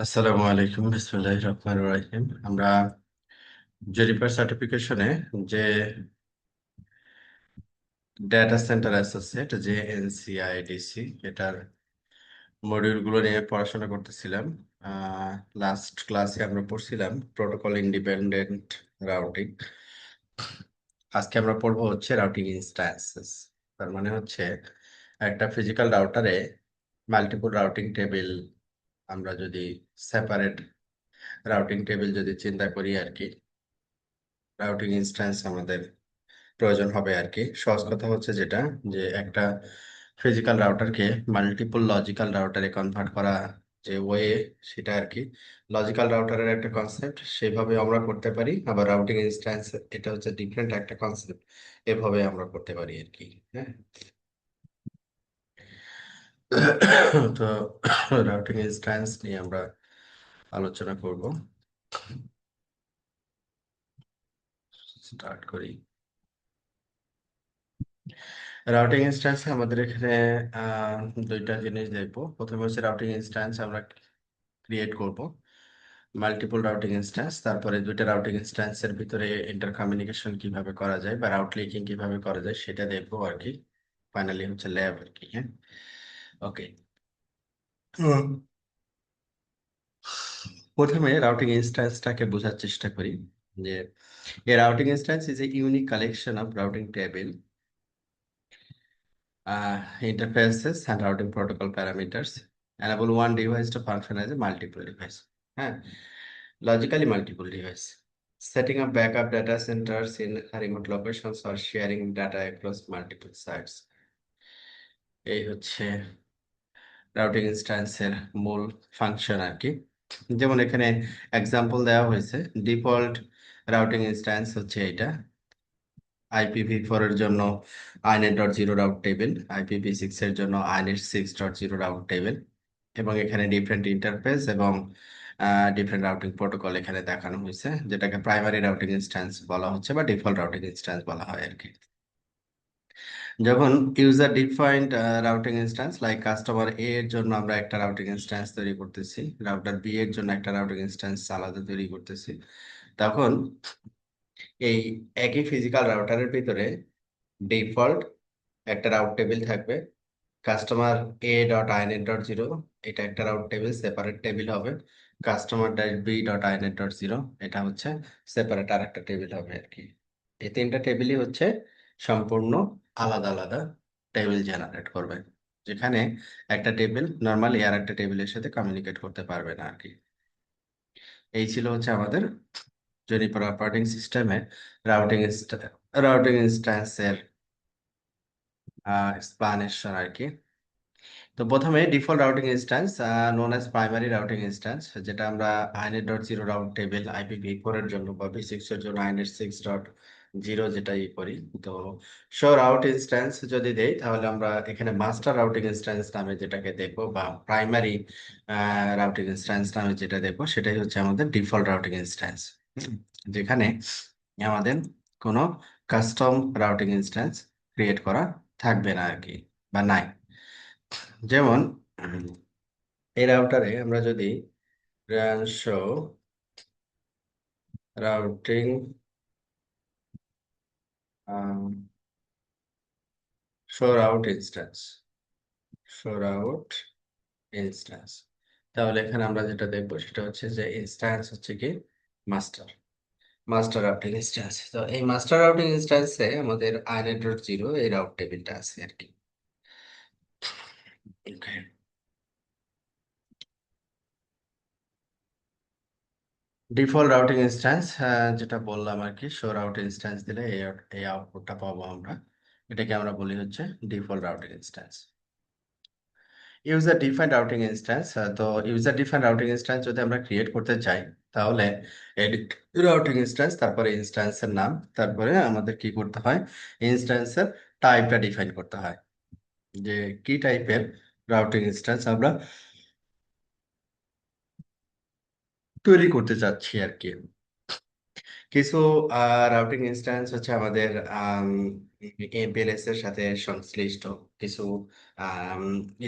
আসসালামু আলাইকুম, বিসমিল্লাহির রহমানির রহিম। আমরা জেনিফার সার্টিফিকেশনে যে ডেটা সেন্টার অ্যাসোসিয়েট যে এনসিআইডিসি এটার মডিউলগুলো নিয়ে পড়াশোনা করতেছিলাম। লাস্ট ক্লাসে আমরা পড়ছিলাম প্রোটোকল ইন্ডিপেন্ডেন্ট রাউটিং। আজকে আমরা পড়বো হচ্ছে রাউটিং ইনস্ট্যান্সেস। তার মানে হচ্ছে একটা ফিজিক্যাল রাউটারে মাল্টিপল রাউটিং টেবিল, আমরা যদি সেপারেট রাউটিং টেবিল যদি চিন্তা করি আর কি, রাউটিং ইনস্ট্যান্স আমাদের প্রয়োজন হবে আর কি। সহজ কথা হচ্ছে যেটা, যে একটা ফিজিক্যাল রাউটারকে মাল্টিপল লজিক্যাল রাউটারে কনভার্ট করা যে ওয়ে, সেটা আর কি লজিক্যাল রাউটারের একটা কনসেপ্ট, সেভাবে আমরা করতে পারি। আবার রাউটিং ইনস্ট্যান্স এটা হচ্ছে ডিফারেন্ট একটা কনসেপ্ট, এভাবে আমরা করতে পারি আর কি। হ্যাঁ। তো রাউটিং ইনস্ট্যান্স নিয়ে আমরা আলোচনা করব। স্টার্ট করি। রাউটিং ইনস্ট্যান্স আমাদের এখানে আহ, দুইটা জিনিস দেখবো। প্রথমে হচ্ছে রাউটিং ইনস্ট্যান্স আমরা ক্রিয়েট করব মাল্টিপল রাউটিং ইনস্ট্যান্স, তারপরে দুইটা রাউটিং ইনস্ট্যান্সের ভিতরে ইন্টার কমিউনিকেশন কিভাবে করা যায় বা রাউট লিঙ্কিং কিভাবে করা যায় সেটা দেখবো আর কি। ফাইনালি হচ্ছে ল্যাব আর কি। হ্যাঁ, ওকে। প্রথমে রাউটিং ইনস্ট্যান্সটাকে বোঝার চেষ্টা করি যে a routing instance is a unique collection of routing table, interfaces and routing protocol parameters enable one device to function as a multiple device. হ্যাঁ, logically multiple device. Setting up backup data centers in remote locations or sharing data across multiple sites. এই হচ্ছে routing ইনস্ট্যান্সের মূল function আর কি। যেমন এখানে example দেওয়া হয়েছে, default routing instance হচ্ছে এটা। IPv4 এর জন্য inet dot zero route table, IPv6 এর জন্য inet six dot zero route table, এবং এখানে ডিফারেন্ট ইন্টারফেস এবং ডিফারেন্ট রাউটিং প্রোটোকল এখানে দেখানো হয়েছে, যেটাকে প্রাইমারি রাউটিং ইনস্ট্যান্স বলা হচ্ছে বা ডিফল্ট রাউটিং ইনস্ট্যান্স বলা হয় আর কি। যখন user defined routing instance like customer A এর জন্য আমরা একটা রাউটিং ইনস্ট্যান্স তৈরি করতেছি, রাউটার বি এর জন্য একটা রাউটিং ইনস্ট্যান্স আলাদা তৈরি করতেছি, তখন এই একই ফিজিক্যাল রাউটারের ভিতরে ডিফল্ট একটা রাউট টেবিল থাকবে। Customer A dot inet dot zero, এটা একটা রাউট টেবিল, সেপারেট টেবিল হবে। Customer dot B dot inet dot zero, এটা হচ্ছে সেপারেট আর একটা টেবিল হবে আর কি। এই তিনটা টেবিলই হচ্ছে সম্পূর্ণ আলাদা আলাদা টেবিল জেনারেট করবে, যেখানে একটা টেবিল নর্মালি আর একটা টেবিলের সাথে কমিউনিকেট করতে পারবে না আর কি। এই ছিল হচ্ছে আমাদের জেনিফার অপারেটিং সিস্টেমে রাউটিং রাউটিং ইনস্ট্যান্সের এক্সপ্লানেশন আর কি। তো প্রথমে default routing instance known as primary routing instance, যেটা আমরা inet dot zero route table IPv4 এর জন্য বা V6 এর জন্য আইনেট সিক্স ডট জিরো যেটা করি। তো শো রাউট ইনস্ট্যান্স যদি দেই, তাহলে আমরা এখানে মাস্টার রাউটিং ইনস্ট্যান্স নামে যেটাকে দেখবো বা প্রাইমারি রাউটিং ইনস্ট্যান্স নামে যেটা দেখবো, সেটাই হচ্ছে আমাদের ডিফল্ট রাউটিং ইনস্ট্যান্স, যেখানে আমাদের কোনো কাস্টম রাউটিং ইনস্ট্যান্স ক্রিয়েট করা থাকবে না আর কি, বা নাই। যেমন এই রাউটারে আমরা যদি show routing show route instance, show route instance, তাহলে এখানে আমরা যেটা দেখবো সেটা হচ্ছে যে ইনস্ট্যান্স হচ্ছে কি মাস্টার, মাস্টার রাউটিং ইনস্ট্যান্স। তো এই মাস্টার রাউটিং ইনস্ট্যান্সে আমাদের আইনেট ডট জিরো এই রাউট টেবিলটা আছে আর কি। Okay. ডিফল্ট রাউটিং ইনস্ট্যান্স, যেটা বললাম আর কি, শো রাউট ইনস্ট্যান্স দিলে এই আউটপুটটা পাবো আমরা। এটাকে আমরা বলি হচ্ছে default routing instance. User defined routing instance, তো ইউজার ডিফাইন্ড রাউটিং ইনস্ট্যান্স যদি আমরা ক্রিয়েট করতে চাই, তাহলে এডিট রাউটিং ইনস্ট্যান্স, তারপরে ইনস্ট্যান্সের নাম, তারপরে আমাদের কি করতে হয়, ইনস্ট্যান্সের টাইপটা ডিফাইন করতে হয়, যে কি টাইপের রাউটিং ইনস্ট্যান্স আমরা তৈরি করতে চাচ্ছি আর কি। কিছু রাউটিং ইনস্ট্যান্স হচ্ছে আমাদের এমপিএলএস এর সাথে সংশ্লিষ্ট, কিছু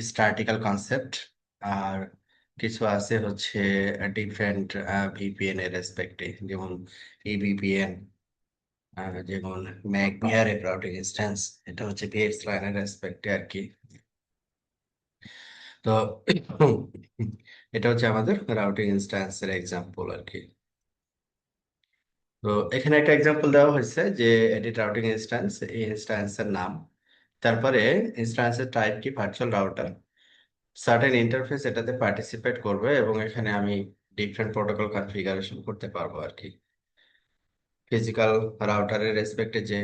স্ট্যাটিক্যাল কনসেপ্ট, আর কিছু আছে হচ্ছে ডিফারেন্ট ভিপিএন এর রেসপেক্টে, যেমন ইভিপিএন, যেমন ম্যাকমিয়ার এর রাউটিং ইনস্ট্যান্স, এটা হচ্ছে ভিএক্স লাইনের রেসপেক্টে আর কি। তো এটা হচ্ছে আমাদের রাউটিং ইনস্ট্যান্সের এক্সাম্পল আর কি। তো এখানে একটা এক্সাম্পল দেওয়া হয়েছে যে এডিট রাউটিং ইনস্ট্যান্স, এই ইনস্ট্যান্সের নাম, তারপরে ইনস্ট্যান্সের টাইপ কি ভার্চুয়াল রাউটার, সার্টেন ইন্টারফেস এটাতে পার্টিসিপেট করবে, এবং এখানে আমি ডিফারেন্ট প্রোটোকল কনফিগারেশন করতে পারবো আর কি। ফিজিক্যাল রাউটারের রেসপেক্টে যে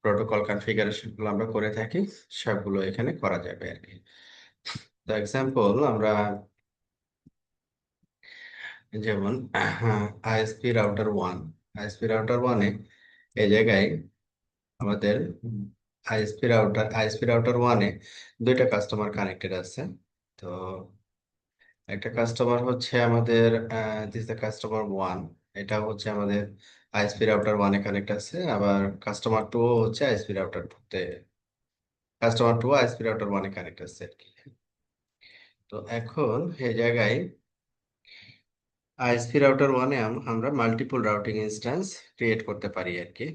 প্রোটোকল কনফিগারেশন গুলো আমরা করে থাকি সবগুলো এখানে করা যাবে আর কি। তো এক্সাম্পল আমরা যেমন ISP router one, ISP router ওয়ানে এই জায়গায় আমাদের আইএসপি রাউটার ওয়ানে দুইটা কাস্টমার কানেক্টেড আছে। তো একটা কাস্টমার হচ্ছে আমাদের দিস দ্য কাস্টমার ওয়ান, এটা হচ্ছে আমাদের আইএসপি রাউটার ওয়ানে কানেক্ট আছে, আবার কাস্টমার টু হচ্ছে আইএসপি রাউটার টুতে, কাস্টমার টু আইএসপি রাউটার ওয়ানে কানেক্ট আছে আর কি। তো এখন এই জায়গায় আইএসপি রাউটার ওয়ানে আমরা মাল্টিপল রাউটিং ইনস্ট্যান্স ক্রিয়েট করতে পারি আর কি।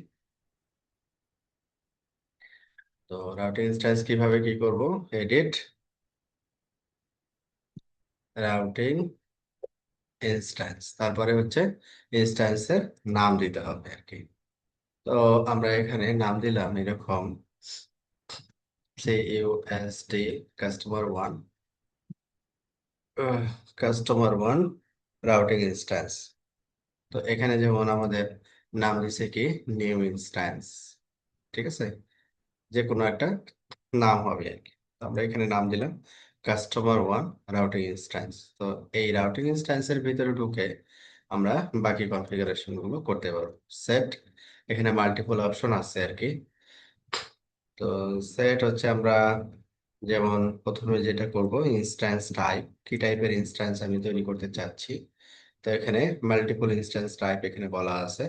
তো রাউটিং ইনস্ট্যান্স কিভাবে কি করব, এডিট রাউটিং ইনস্ট্যান্স, তারপরে হচ্ছে ইনস্ট্যান্সের নাম দিতে হবে আর কি। তো আমরা এখানে নাম দিলাম এরকম CUSD customer one, customer one routing instance. তো এখানে যেমন আমাদের নাম দিছে কি নিউ ইনস্ট্যান্স, ঠিক আছে, যে কোনো একটা নাম হবে আর কি। তো আমরা এখানে নাম দিলাম কাস্টমার ওয়ান রাউটিং ইনস্ট্যান্স। তো এই রাউটিং ইনস্ট্যান্সের ভিতরে ঢুকে আমরা বাকি কনফিগারেশন গুলো করতে পারবো। সেট, এখানে মাল্টিপল অপশন আছে আর কি। তো সেট হচ্ছে আমরা যেমন প্রথমে যেটা করব ইনস্ট্যান্স টাইপ, কি টাইপের ইনস্ট্যান্স আমি তৈরি করতে চাচ্ছি। তো এখানে মাল্টিপল ইনস্ট্যান্স টাইপ এখানে বলা আছে।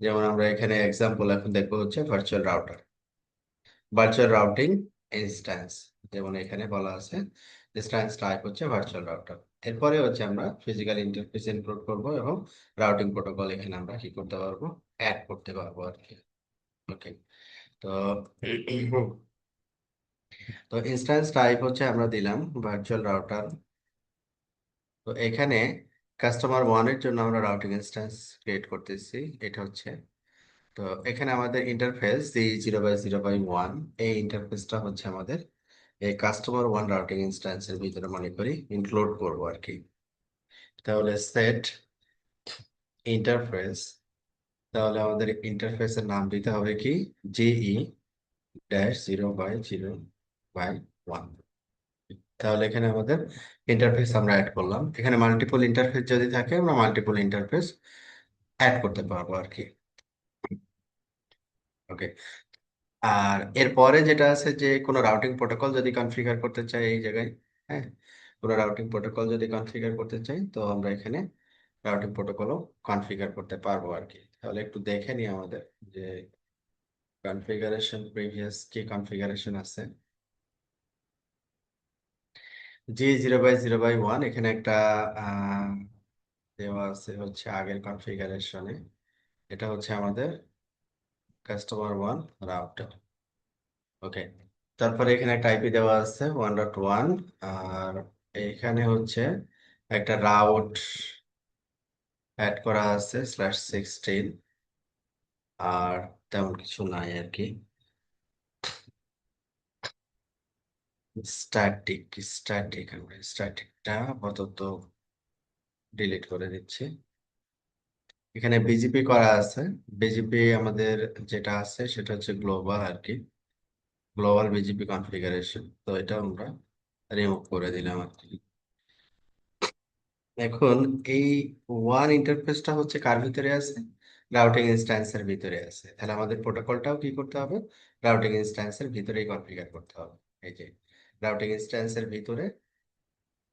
যেমন আমরা এখানে এক্সাম্পল এখন দেখবো হচ্ছে virtual router, virtual routing instance, যেমন এখানে বলা আছে ইনস্ট্যান্স টাইপ হচ্ছে ভার্চুয়াল রাউটার। এরপরে হচ্ছে আমরা ফিজিক্যাল ইন্টারফেস ইনক্লুড করব, এবং রাউটিং প্রোটোকল এখানে আমরা কি করতে পারবো, অ্যাড করতে পারবো আর কি। ওকে। তো তো ইনস্ট্যান্স টাইপ হচ্ছে আমরা দিলাম ভার্চুয়াল রাউটার। তো এখানে কাস্টমার ওয়ানের জন্য আমরা রাউটিং ইনস্ট্যান্স ক্রিয়েট করতেছি, এটা হচ্ছে। তো এখানে আমাদের ইন্টারফেস এই 0/0/1, এই ইন্টারফেসটা হচ্ছে আমাদের এই কাস্টমার ওয়ান রাউটিং ইনস্ট্যান্সের ভিতরে মনে করি ইনক্লুড করবো আর কি। তাহলে সেট ইন্টারফেস, তাহলে আমাদের ইন্টারফেসের নাম দিতে হবে কি GE-0/0/1। তাহলে এখানে আমাদের ইন্টারফেস আমরা অ্যাড করলাম, এখানে মাল্টিপল ইন্টারফেস যদি থাকে আমরা মাল্টিপল ইন্টারফেস অ্যাড করতে পারবো আর কি। ওকে। আর এরপরে যেটা আছে যে কোনো রাউটিং প্রোটোকল যদি কনফিগার করতে চাই এই জায়গায়, হ্যাঁ, কোনো রাউটিং প্রোটোকল যদি কনফিগার করতে চাই তো আমরা এখানে রাউটিং প্রোটোকলও কনফিগার করতে পারবো আর কি। তাহলে একটু দেখে নিই আমাদের যে কনফিগারেশন প্রিভিয়াস কি কনফিগারেশন আছে। G0/0/1 এখানে একটা আহ, দেওয়া আছে হচ্ছে আগের কনফিগারেশনে, এটা হচ্ছে আমাদের কাস্টমার ওয়ান রাউটার। ওকে। তারপরে এখানে একটা আইপি দেওয়া আছে 1.1, আর এখানে হচ্ছে একটা রাউট অ্যাড করা আছে /16, আর তেমন কিছু নাই আর কি। স্ট্যাটিক, আমরা স্ট্যাটিকটা আপাতত ডিলিট করে দিচ্ছি। এখানে বিজিপি করা আছে, বিজিপি আমাদের যেটা আছে সেটা হচ্ছে গ্লোবাল আর কি, গ্লোবাল বিজিপি কনফিগারেশন, তো এটা আমরা রিমুভ করে দিলাম আর কি। এখন এই ওয়ান ইন্টারফেসটা হচ্ছে কার ভিতরে আছে, রাউটিং ইনস্ট্যান্সের ভিতরে আছে। তাহলে আমাদের প্রোটোকলটাও কি করতে হবে, রাউটিং ইনস্ট্যান্সের ভিতরেই কনফিগার করতে হবে। এই যে রাউটিং ইনস্ট্যান্সের ভিতরে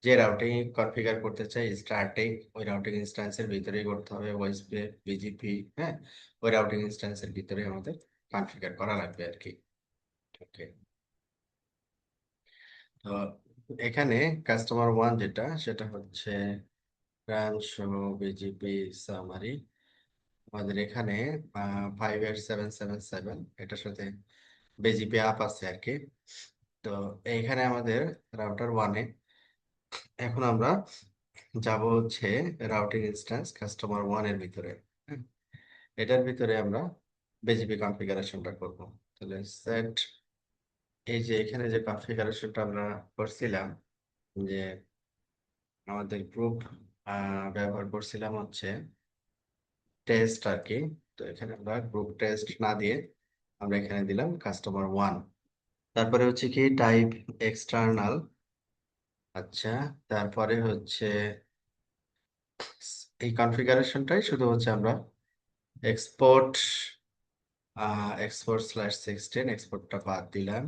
যে রাউটিং কনফিগার করতে চাই স্টার্টিং, ওই রাউটিং ইনস্ট্যান্সের ভিতরেই করতে হবে, ওএসপি বিজিপি, হ্যাঁ, ওই রাউটিং ইনস্ট্যান্সের ভিতরে আমাদের কনফিগার করা লাগবে আর কি। ওকে। তো এখানে কাস্টমার ওয়ান যেটা সেটা হচ্ছে রান শো বিজিপি সামারি। আমাদের এখানে 58777 এটার সাথে বিজিপি আপ আছে আর কি। তো এইখানে আমাদের রাউটার ওয়ানে এখন আমরা যাব হচ্ছে রাউটিং ইনস্ট্যান্স কাস্টমার ওয়ান এর ভিতরে। হ্যাঁ, এটার ভিতরে আমরা বিজিপি কনফিগারেশনটা করব। তাহলে সেট, এই যে এখানে যে কনফিগারেশনটা আমরা করছিলাম, যে আমাদের গ্রুপ ব্যবহার করছিলাম হচ্ছে টেস্ট আর কি। তো এখানে আমরা গ্রুপ টেস্ট না দিয়ে আমরা এখানে দিলাম কাস্টমার ওয়ান। তারপরে হচ্ছে কি টাইপ এক্সটার্নাল। আচ্ছা, তারপরে হচ্ছে এই কনফিগারেশনটাই শুধু হচ্ছে আমরা এক্সপোর্ট export/16 এক্সপোর্টটা বাদ দিলাম।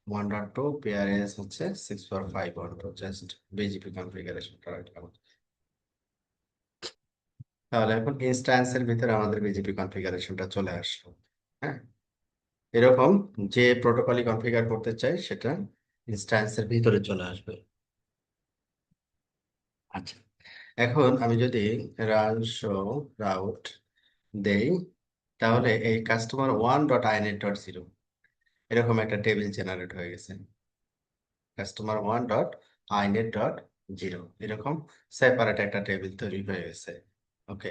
1.2 PRS হচ্ছে 64512, জাস্ট বিজিপি কনফিগারেশনটা রাখলাম। তাহলে এখন ইনস্ট্যান্সের ভিতরে আমাদের বিজিপি কনফিগারেশনটা চলে আসলো। হ্যাঁ, এরকম যে প্রোটোকলই কনফিগার করতে চাই সেটা ইনস্ট্যান্সের ভিতরে চলে আসবে। আচ্ছা, এখন আমি যদি রান শো রাউট দেই, তাহলে এই customer one dot inet dot zero এরকম একটা টেবিল জেনারেট হয়ে গেছে। Customer one dot inet dot zero এরকম সেপারেট একটা টেবিল তৈরি হয়ে গেছে। ওকে,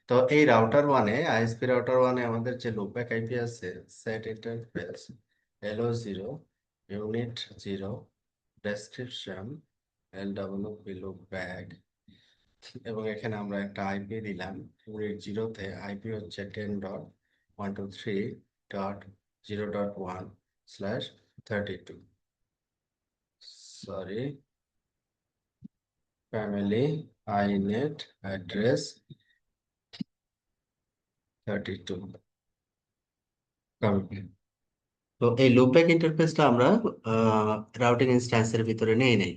তো এই রাউটার ওয়ানে, আইএসপি রাউটার ওয়ানে আমাদের যে লুপব্যাক আইপি আছে, set interface LO zero unit zero description LWP loopback, এবং এখানে আমরা একটা আইপি দিলাম। ইউনিট জিরোতে আইপি হচ্ছে 10.123.0.1/32, সরি, ফ্যামিলি আইনেট অ্যাড্রেস 32। তো এই লুপব্যাক ইন্টারফেসটা আমরা রাউটিং ইনস্ট্যান্সের ভিতরে নেই নেই।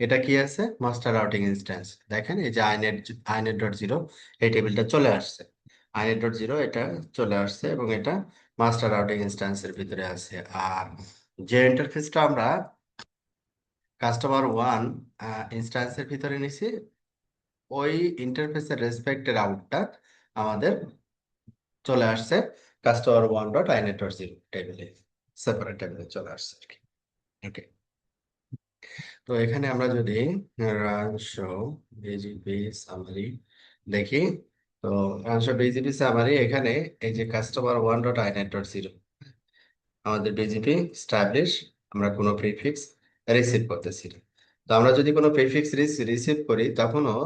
এটা কি আছে? Master routing instance. দেখেন এই যে আইনেট আইনেট ডট জিরো এই টেবিলটা চলে আসছে। আইনেট ডট জিরো এটা চলে আসছে এবং এটা মাস্টার রাউটিং ইনস্ট্যান্সের ভিতরে আছে। আর যে ইন্টারফেসটা আমরা কাস্টমার ওয়ান ইনস্ট্যান্সের ভিতরে নিছি, ওই ইন্টারফেসের রেসপেক্টের আউটটা আমাদের চলে আসছে customer one dot inet dot zero টেবিলে, সেপারেট টেবিলে চলে আসছে আর কি। ওকে, তো এখানে আমরা যদি রান শো বিজিপি সামারি দেখি, তো রান শো বিজিপি সামারি এখানে এই যে customer one dot inet dot zero আমাদের বিজিপি স্টাবলিশ, আমরা কোনো প্রিফিক্স রিসিভ করতেছি না। তো আমরা যদি কোনো প্রিফিক্স রিসিভ করি তখনও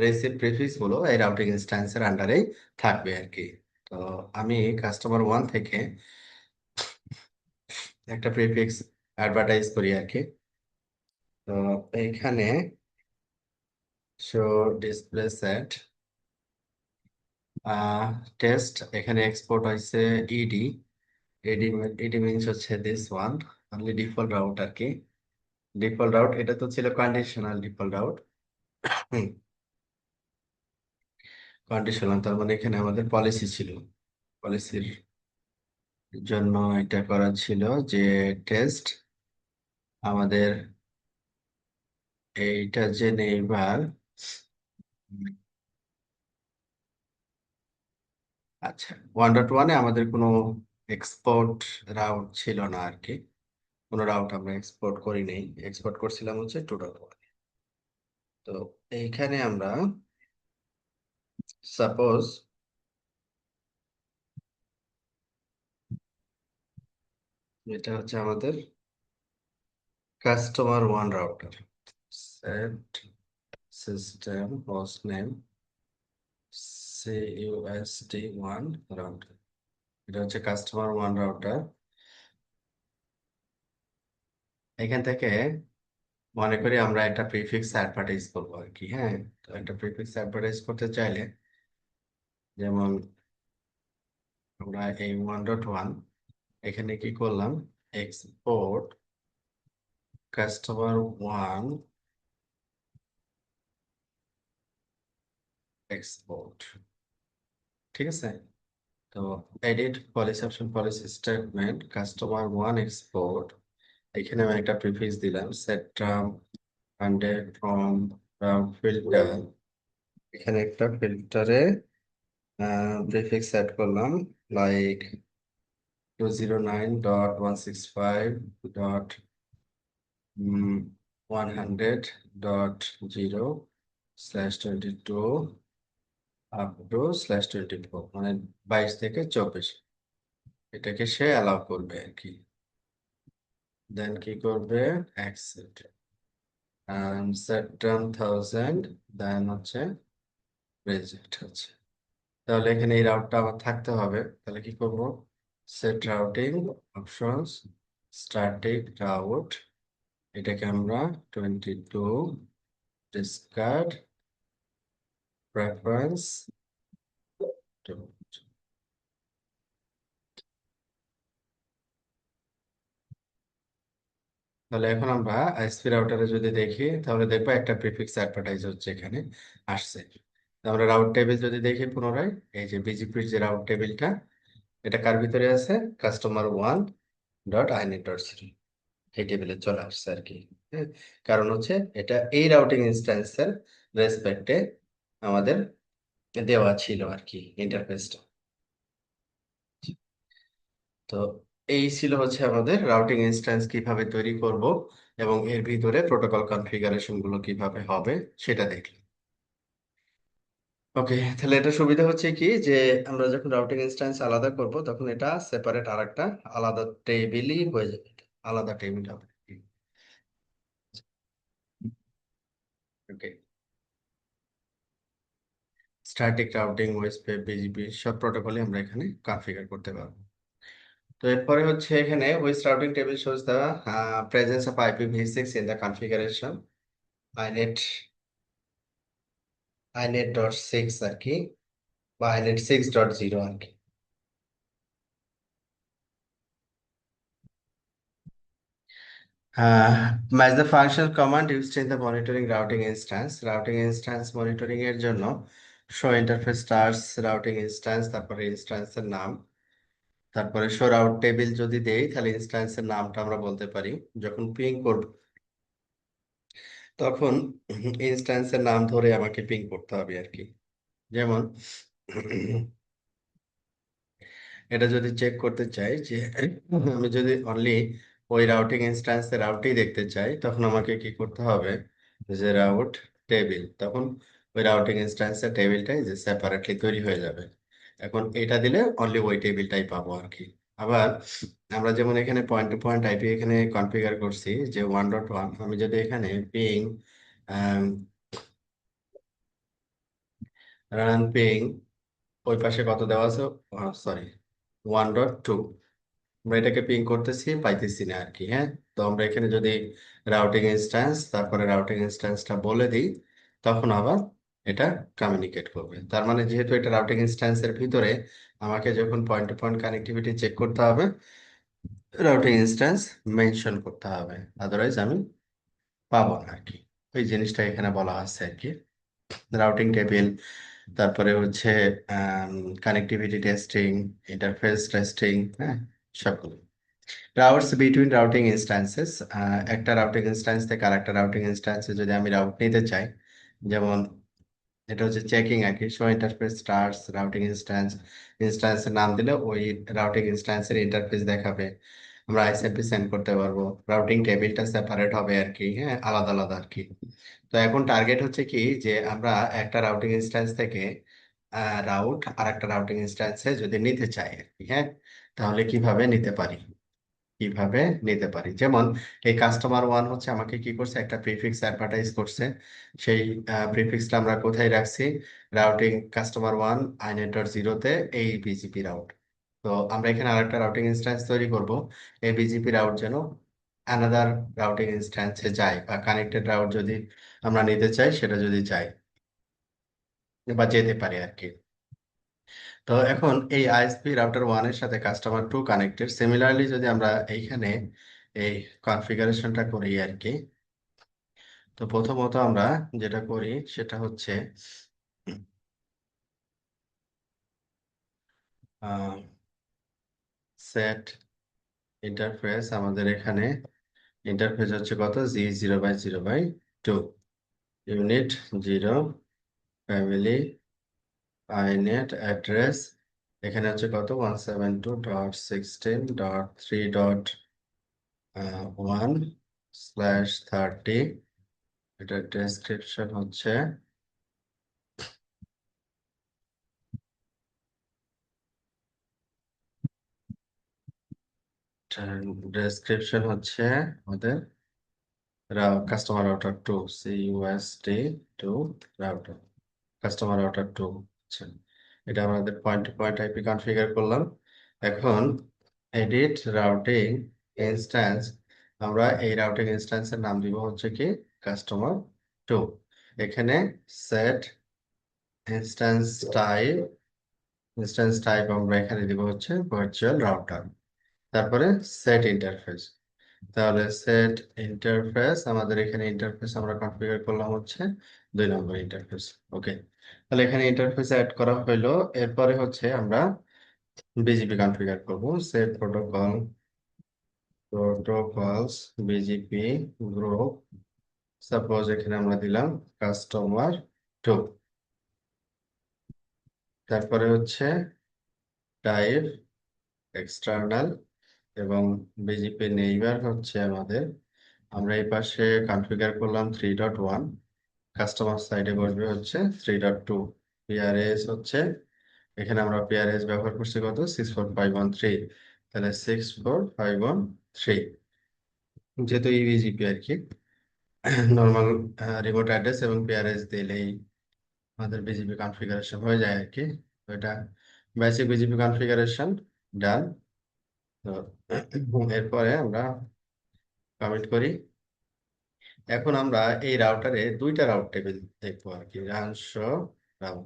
রিসিভ প্রিফিক্স গুলো এই রাউটিং ইনস্ট্যান্সের আন্ডারেই থাকবে আর কি। তো আমি কাস্টমার ওয়ান থেকে একটা প্রিফিক্স অ্যাডভার্টাইজ করি আর কি। তো এইখানে শো ডিসপ্লে সেট টেস্ট, এখানে এক্সপোর্ট হয়েছে ইডি। ইডি ইডি মিনস হচ্ছে this one, only default route আর কি। ডিফল্ট রাউট এটা তো ছিল conditional default route. Hmm, conditional তার মানে এখানে আমাদের পলিসি ছিল, পলিসির জন্য এটা করা ছিল যে টেস্ট আমাদের এইটা যে নেইবার। আচ্ছা, 1.1-এ আমাদের কোনো এক্সপোর্ট রাউট ছিল না আর কি। কোনো রাউট আমরা এক্সপোর্ট করি নাই, এক্সপোর্ট করছিলাম হচ্ছে 2.1। তো এইখানে আমরা সাপোজ এটা হচ্ছে আমাদের customer one router, set system host name CUSD1 router, এটা হচ্ছে কাস্টমার ওয়ান রাউটার। এখান থেকে মনে করি আমরা একটা প্রিফিক্স অ্যাডভার্টাইজ করবো আর কি। হ্যাঁ, তো একটা প্রিফিক্স অ্যাডভার্টাইজ করতে চাইলে যেমন আমরা এই 1.1 এখানে কি করলাম, এক্সপোর্ট কাস্টমার ওয়ান এক্সপোর্ট, ঠিক আছে। তো edit policy option policy statement customer one export, এখানে আমি একটা প্রিফিক্স দিলাম সেট্রাম হান্ড্রেড ফ্রম ফিল্টার, এখানে একটা ফিল্টারে প্রিফিক্স সেট করলাম, লাইক 209.165.100.0/22 আপ টু /24, মানে 22 থেকে 24, এটাকে সে অ্যালাউ করবে আর কি। দেন কি করবে, অ্যাকসেপ্ট সেট 10,000, দেন হচ্ছে রেজাল্ট হচ্ছে। তাহলে এখানে এই রাউটটা আমার থাকতে হবে, তাহলে কি করব, set routing options, static route, এটাকে আমরা 22 ডিসকার্ড প্রেফারেন্স। তাহলে এখন আমরা আইএসপি রাউটারে যদি দেখি, তাহলে দেখবো একটা প্রিফিক্স অ্যাডভার্টাইজ হচ্ছে এখানে আসছে। তো আমরা রাউট টেবিল যদি দেখি পুনরায়, এই যে বিজিপির যে রাউট টেবিলটা, এটা কার ভিতরে আছে, customer1.inet.cd, এই টেবিলে চলে আসছে আর কি। হ্যাঁ, কারণ হচ্ছে এটা এই রাউটিং ইনস্ট্যান্সের রেসপেক্টে আমাদের দেওয়া ছিল আর কি ইন্টারফেসটা। তো এই ছিল হচ্ছে আমাদের রাউটিং ইনস্ট্যান্স কিভাবে তৈরি করব এবং এর ভিতরে প্রোটোকল কনফিগারেশন গুলো কিভাবে হবে সেটা দেখলাম। ওকে, তাহলে এটা সুবিধা হচ্ছে কি যে আমরা যখন রাউটিং ইনস্ট্যান্স আলাদা করব তখন এটা সেপারেট আরেকটা আলাদা টেবিলই হয়ে যাবে, আলাদা টেবিল হবে। ওকে, স্ট্যাটিক রাউটিং, ওএসপি, বিজিপি সব প্রোটোকলই আমরা এখানে কনফিগার করতে পারবো। তো এরপরে হচ্ছে এখানে West routing table shows the presence of IPv6 in the configuration, inet inet.6 আর কি, বা inet 6.0 আর কি। Match the function command used in the monitoring routing instance, routing instance monitoring এর জন্য show interface terse routing instance, তারপরে ইনস্ট্যান্সের নাম, তারপরে show route table যদি দেই তাহলে ইনস্ট্যান্সের নামটা আমরা বলতে পারি। যখন পিং করব তখন ইনস্ট্যান্সের নাম ধরে আমাকে পিং করতে হবে আর কি। যেমন এটা যদি চেক করতে চাই যে আমি যদি অনলি ওই রাউটিং ইনস্ট্যান্সের রাউটই দেখতে চাই, তখন আমাকে কি করতে হবে, যে রাউট টেবিল, তখন ওই রাউটিং ইনস্ট্যান্সের টেবিলটাই যে সেপারেটলি তৈরি হয়ে যাবে। এখন এটা দিলে অনলি ওই টেবিলটাই পাবো আর কি। আবার আমরা যেমন এখানে পয়েন্ট টু পয়েন্ট আইপি এখানে কনফিগার করছি যে 1.1, আমি যদি এখানে পিং রান পিং, ওই পাশে কত দেওয়া আছে, সরি 1.2, আমরা এটাকে পিং করতেছি পাইতেছি না আর কি। হ্যাঁ, তো আমরা এখানে যদি রাউটিং ইনস্ট্যান্স তারপরে রাউটিং ইনস্ট্যান্সটা বলে দিই, তখন আবার এটা কমিউনিকেট করবে। তার মানে যেহেতু এটা রাউটিং ইনস্ট্যান্সের ভিতরে, আমাকে যখন point to point connectivity check করতে হবে, রাউটিং ইনস্ট্যান্স মেনশন করতে হবে, আদারওয়াইজ আমি পাবো না আর কি। ওই জিনিসটা এখানে বলা আছে আর কি, রাউটিং টেবিল, তারপরে হচ্ছে কানেক্টিভিটি টেস্টিং, ইন্টারফেস টেস্টিং, হ্যাঁ, সবগুলো। রাউটস বিটুইন রাউটিং ইনস্ট্যান্সেস, একটা রাউটিং ইনস্ট্যান্স থেকে আরেকটা রাউটিং ইনস্ট্যান্সে যদি আমি রাউট নিতে চাই, যেমন এটা হচ্ছে চেকিং আর কি, show interface terse routing instance, ইনস্ট্যান্সের নাম দিলে ওই রাউটিং ইনস্ট্যান্সের ইন্টারফেস দেখাবে, আমরা আইএসএমপি সেন্ড করতে পারবো, রাউটিং টেবিলটা সেপারেট হবে আর কি, হ্যাঁ, আলাদা আলাদা আর কি। তো এখন টার্গেট হচ্ছে কি যে আমরা একটা রাউটিং ইনস্ট্যান্স থেকে রাউট আর একটা রাউটিং ইনস্ট্যান্সে যদি নিতে চাই আর কি, হ্যাঁ, তাহলে কিভাবে নিতে পারি, কিভাবে নিতে পারি। যেমন এই কাস্টমার 1 হচ্ছে আমাকে কি করছে, একটা প্রিফিক্স অ্যাডভার্টাইজ করছে, সেই প্রিফিক্সটা আমরা কোথায় রাখছি, রাউটিং কাস্টমার 1 inet.0 তে, এই বিজিপি রাউট। তো আমরা এখানে আরেকটা রাউটিং ইনস্ট্যান্স তৈরি করব, এই বিজিপি রাউট যেন অ্যানাদার রাউটিং ইনস্ট্যান্সে যায়, বা কানেক্টেড রাউট যদি আমরা নিতে চাই, সেটা যদি চাই বা যেতে পারে আর কি। তো এখন এই আইএসপি রাউটার 1 এর সাথে কাস্টমার 2 কানেক্টেড, সিমিলারলি যদি আমরা এইখানে এই কনফিগারেশনটা করি আর কি। তো প্রথমত আমরা যেটা করি সেটা হচ্ছে সেট ইন্টারফেস, আমাদের এখানে ইন্টারফেস হচ্ছে কত, G 0/0/2, two, unit 0, family, inet, address, এখানে হচ্ছে কত 172.16.3.1/30, এটা ডেসক্রিপশন হচ্ছে আমাদের customer router 2, CUSD 2 router, customer router 2। আচ্ছা, এটা আমাদের point to point IP configure করলাম। এখন এডিট রাউটিং ইনস্ট্যান্স, আমরা এই রাউটিং ইনস্ট্যান্সের নাম দিব হচ্ছে কি কাস্টমার 2। এখানে set instance type, instance type আমরা এখানে দিব হচ্ছে ভার্চুয়াল রাউটার। তারপরে সেট ইন্টারফেস, তাহলে সেট ইন্টারফেস, আমাদের এখানে ইন্টারফেস আমরা কনফিগার করলাম হচ্ছে 2 নম্বর ইন্টারফেস। ওকে, তাহলে এখানে ইন্টারফেস অ্যাড করা হলো। এরপরে হচ্ছে আমরা বিজিপি কনফিগার করব। Set protocols BGP group, suppose এখানে আমরা দিলাম কাস্টমার 2। তারপরে হচ্ছে টাইপ এক্সটার্নাল, এবং বিজিপি নেইবার হচ্ছে আমাদের, আমরা এই পাশে কনফিগার করলাম 3.1, কাস্টমার সাইডে বসবে হচ্ছে 3.2। পিআরএস হচ্ছে, এখানে আমরা পিআরএস ব্যবহার করছি কত 64513, তাহলে 64513, যেহেতু ইউজিপি আর কি, নর্মাল রিমোট অ্যাড্রেস এবং পিআরএস দিলেই আমাদের বিজিপি কনফিগারেশন হয়ে যায় আর কি। তো এটা বেসিক বিজিপি কনফিগারেশন ডান। তো এরপরে আমরা কমিট করি। এখন আমরা এই রাউটারে 2টা রাউট টেবিল দেখবো আর কি, রানস রাউট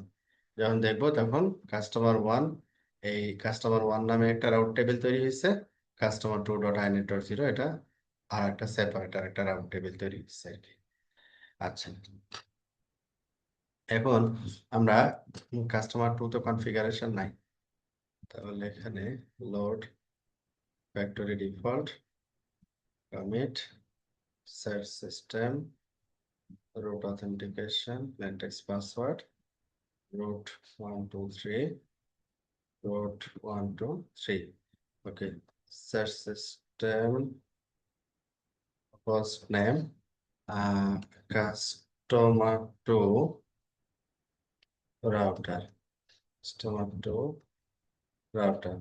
যখন দেখবো তখন কাস্টমার 1, এই কাস্টমার 1 নামে একটা রাউট টেবিল তৈরি হয়েছে, customer2.inet.0, এটা আর একটা সেপারেট আর একটা রাউট টেবিল তৈরি হয়েছে আর কি। আচ্ছা, এখন আমরা কাস্টমার 2 তো কনফিগারেশন নাই, তাহলে এখানে load factory default commit set system root authentication plain text password root 123 root 123. Okay, search system host name customer2 router, customer2 router।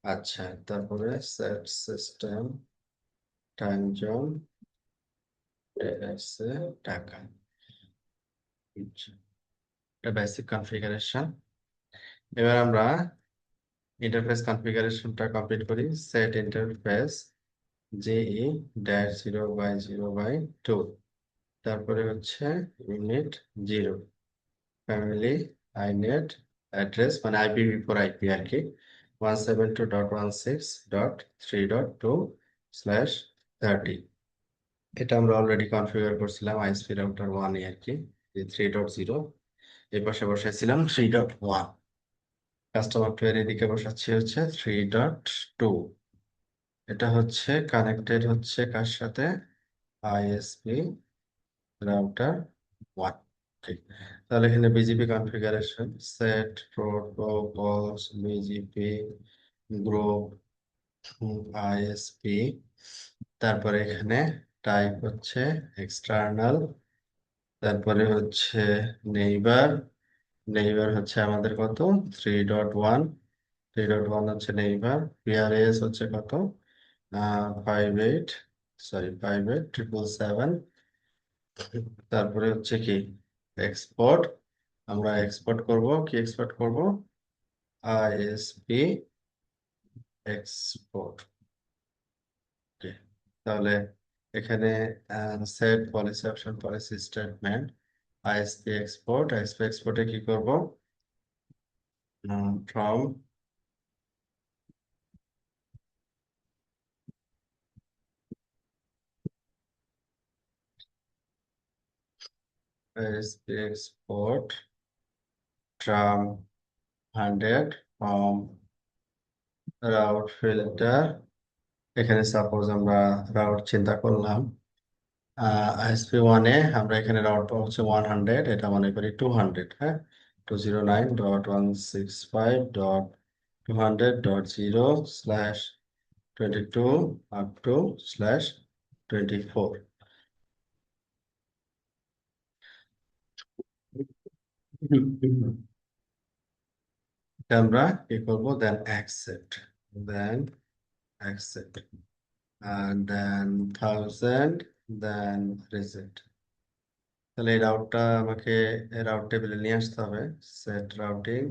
আচ্ছা, তারপরে set system time zone Dhaka. এটা বেসিক কনফিগারেশন। এবার আমরা ইন্টারফেস কনফিগারেশনটা কমপ্লিট করি। Set interface JE-0/0/2, তারপরে হচ্ছে unit 0, family, inet, address মানে IPv4 IP আর কি, 172.168.3.2/30। এটা আমরা অলরেডি কনফিগার করছিলাম আইএসপি রাউটার 1 এ আর কি, 3.0, এই পাশে বসাইছিলাম 3.1, কাস্টমার 2 এর এদিকে বসাচ্ছি হচ্ছে 3.2। এটা হচ্ছে কানেক্টেড হচ্ছে কার সাথে, আইএসপি রাউটার 1। ঠিক, তাহলে এখানে BGP configuration set protocols BGP group ISP, তারপরে এখানে টাইপ হচ্ছে এক্সটার্নাল, তারপরে হচ্ছে নেইবার, নেইবার হচ্ছে আমাদের কত 3.1, 3.1 হচ্ছে নেইবার। পিআরএস হচ্ছে কত 58 তারপরে হচ্ছে কি এক্সপোর্ট, আমরা এক্সপোর্ট করব কি, এক্সপোর্ট করব আইএসপি এক্সপোর্ট। তাহলে এখানে set policy option policy statement ISP export, ISP এক্সপোর্টে কি করব from ISP export term 100 from route filter. এখানে সাপোজ আমরা রাউট চিন্তা করলাম ISP1 এ আমরা এখানে রাউট পাবো হচ্ছে 100, এটা মনে করি 200, হ্যাঁ, 209.165.200.0/22 up to/24। এটা আমরা কি করবো, দেন accept and then 1000, then reset। তাহলে এই রাউটটা আমাকে রাউট টেবিলে নিয়ে আসতে হবে। Set routing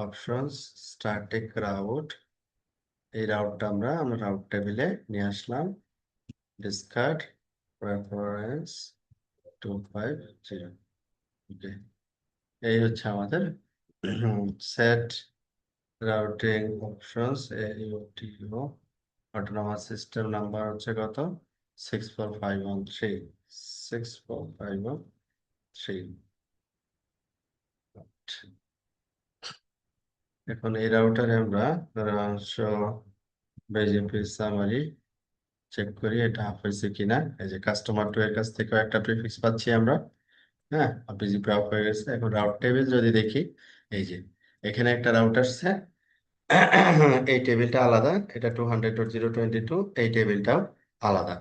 options static route, এই রাউটটা আমরা রাউট টেবিলে নিয়ে আসলাম। Discard reference 250। ওকে, এই হচ্ছে আমাদের set routing options AUTO। Autonomous system number হচ্ছে কত, 64513, 64513। এখন এই রাউটারে আমরা বিজেপি সামারি চেক করি এটা অফ হয়েছে কিনা। এই যে কাস্টমার টু এর কাছ থেকেও একটা প্রিফিক্স পাচ্ছি আমরা, হ্যাঁ, বিজেপি অফ হয়ে গেছে। এখন রাউট টেবিল যদি দেখি, এই যে এখানে একটা রাউট আসছে, এই টেবিলটা আলাদা, এটা 200.0.22, এই টেবিলটাও আলাদা।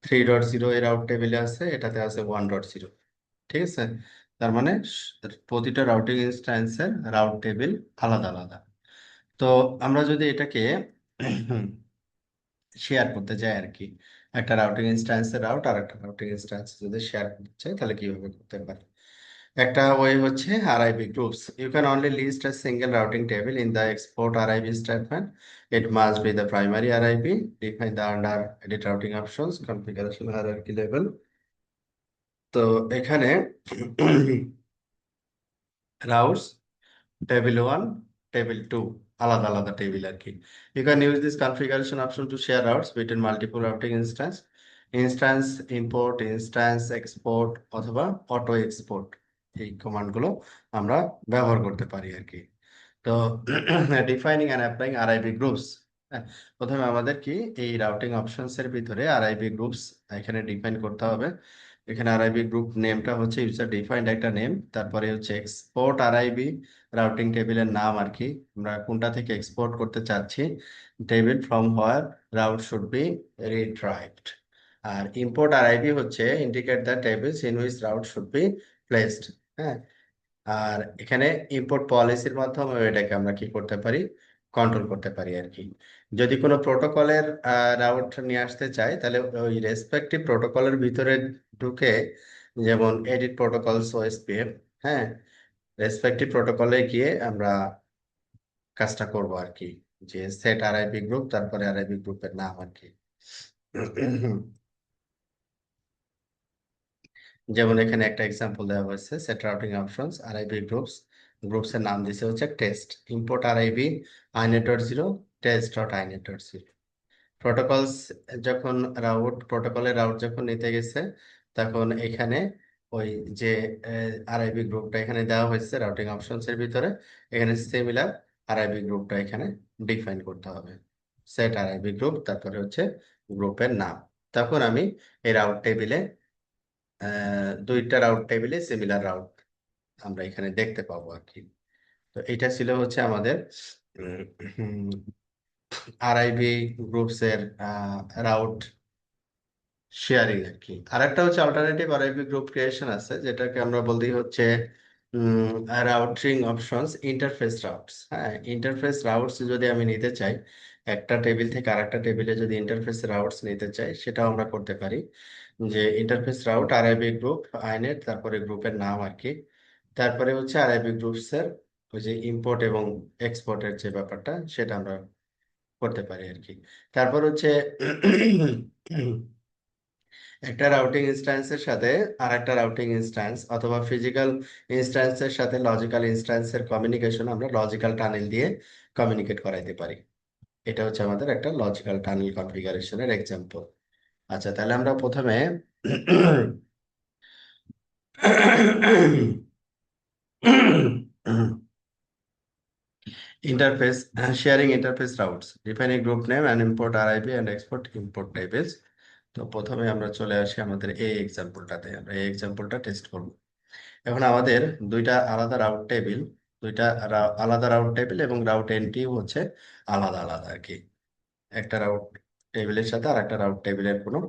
3.0 এর আউট টেবিলে আছে, এটাতে আছে 1.0। ঠিক আছে, তার মানে প্রতিটা রাউটিং ইনস্ট্যান্সের রাউট টেবিল আলাদা আলাদা। তো আমরা যদি এটাকে শেয়ার করতে চাই আর কি, একটা রাউটিং ইনস্ট্যান্সের রাউট আর একটা রাউটিং ইনস্ট্যান্স যদি শেয়ার করতে চাই, তাহলে কিভাবে করতে পারি। একটা ওয়ে হচ্ছে RIB groups. You can only list a single routing table in the export RIB statement. It must be the primary RIB. Define the under edit routing options, configuration hierarchy level. তো এখানে routes table 1, table 2 আলাদা আলাদা table আর কি। You can use this configuration option to share routes between multiple routing instance, instance import, instance export অথবা auto export, এই command গুলো আমরা ব্যবহার করতে পারি আর কি। তো defining and applying RIB groups, প্রথমে আমাদের কি এই রাউটিং অপশনস এর ভিতরে RIB গ্রুপস এখানে ডিফাইন করতে হবে। এখানে RIB গ্রুপ নেমটা হচ্ছে ইউজার ডিফাইন্ড একটা নেম, তারপরে হচ্ছে এক্সপোর্ট RIB রাউটিং টেবিলের নাম আর কি, আমরা কোনটা থেকে এক্সপোর্ট করতে চাচ্ছি, table from where route should be retrieved. আর ইম্পোর্ট RIB হচ্ছে indicate the tables in which route should be placed. হ্যাঁ, আর এখানে ইম্পোর্ট পলিসির মাধ্যমে এটাকে আমরা কি করতে পারি, কন্ট্রোল করতে পারি আর কি। যদি কোনো প্রোটোকলের রাউট নিয়ে আসতে চাই, তাহলে ওই রেসপেক্টিভ প্রোটোকলের ভিতরে ঢুকে, যেমন এডিট প্রোটোকলস OSPF, হ্যাঁ, রেসপেক্টিভ প্রোটোকলে গিয়ে আমরা কাজটা করব আর কি, যে সেট RIB গ্রুপ, তারপরে RIB গ্রুপের নাম আর কি। যেমন এখানে একটা এক্সাম্পল দেওয়া হয়েছে, set routing options RIB groups, groups এর নাম দিছে হচ্ছে test, import RIB inet.0, test.inet.0। Protocols যখন প্রোটোকলের রাউট যখন নিতে গেছে, তখন এখানে ওই যে RIB গ্রুপটা এখানে দেওয়া হয়েছে রাউটিং অপশনস এর ভিতরে, এখানে সিমিলার RIB গ্রুপটা এখানে ডিফাইন করতে হবে। সেট RIB গ্রুপ, তারপরে হচ্ছে গ্রুপের নাম। তখন আমি এই রাউট টেবিলে দুইটা রাউট টেবিলে সিমিলার রাউট আমরা এখানে দেখতে পাবো আর কি। তো এটা ছিল হচ্ছে আমাদের RIB গ্রুপস এর রাউট শেয়ারিং আর কি। আর একটা হচ্ছে অল্টারনেটিভ RIB গ্রুপ ক্রিয়েশন আছে, যেটাকে আমরা বলতেই হচ্ছে রাউটিং অপশনস ইন্টারফেস রাউটস। হ্যাঁ, ইন্টারফেস রাউটস যদি আমি নিতে চাই, একটা টেবিল থেকে আরেকটা টেবিলে যদি ইন্টারফেস রাউটস নিতে চাই, সেটাও আমরা করতে পারি। যে interface route RIB group inet, তারপরে গ্রুপের নাম আর কি, তারপরে হচ্ছে RIB গ্রুপস এর ওই যে ইম্পোর্ট এবং এক্সপোর্টের যে ব্যাপারটা, সেটা আমরা করতে পারি আর কি। তারপর হচ্ছে একটা রাউটিং ইনস্ট্যান্সের সাথে আর একটা রাউটিং ইনস্ট্যান্স অথবা ফিজিক্যাল ইনস্ট্যান্সের সাথে লজিক্যাল ইনস্ট্যান্সের কমিউনিকেশন আমরা লজিক্যাল টানেল দিয়ে কমিউনিকেট করাইতে পারি। এটা হচ্ছে আমাদের একটা লজিক্যাল টানেল কনফিগারেশনের এক্সাম্পল। আচ্ছা, তাহলে আমরা প্রথমে interface sharing interface routes, define a group name and import RIB and export import tables। তো প্রথমে আমরা চলে আসি আমাদের এই এক্সাম্পলটাতে, আমরা এই এক্সাম্পলটা টেস্ট করব। এখন আমাদের দুইটা আলাদা রাউট টেবিল, দুইটা আলাদা রাউট টেবিল এবং রাউট এন্ট্রি হচ্ছে আলাদা আলাদা আর কি। একটা রাউট টেবিলের সাথে আর একটা রাউট টেবিলের কোনো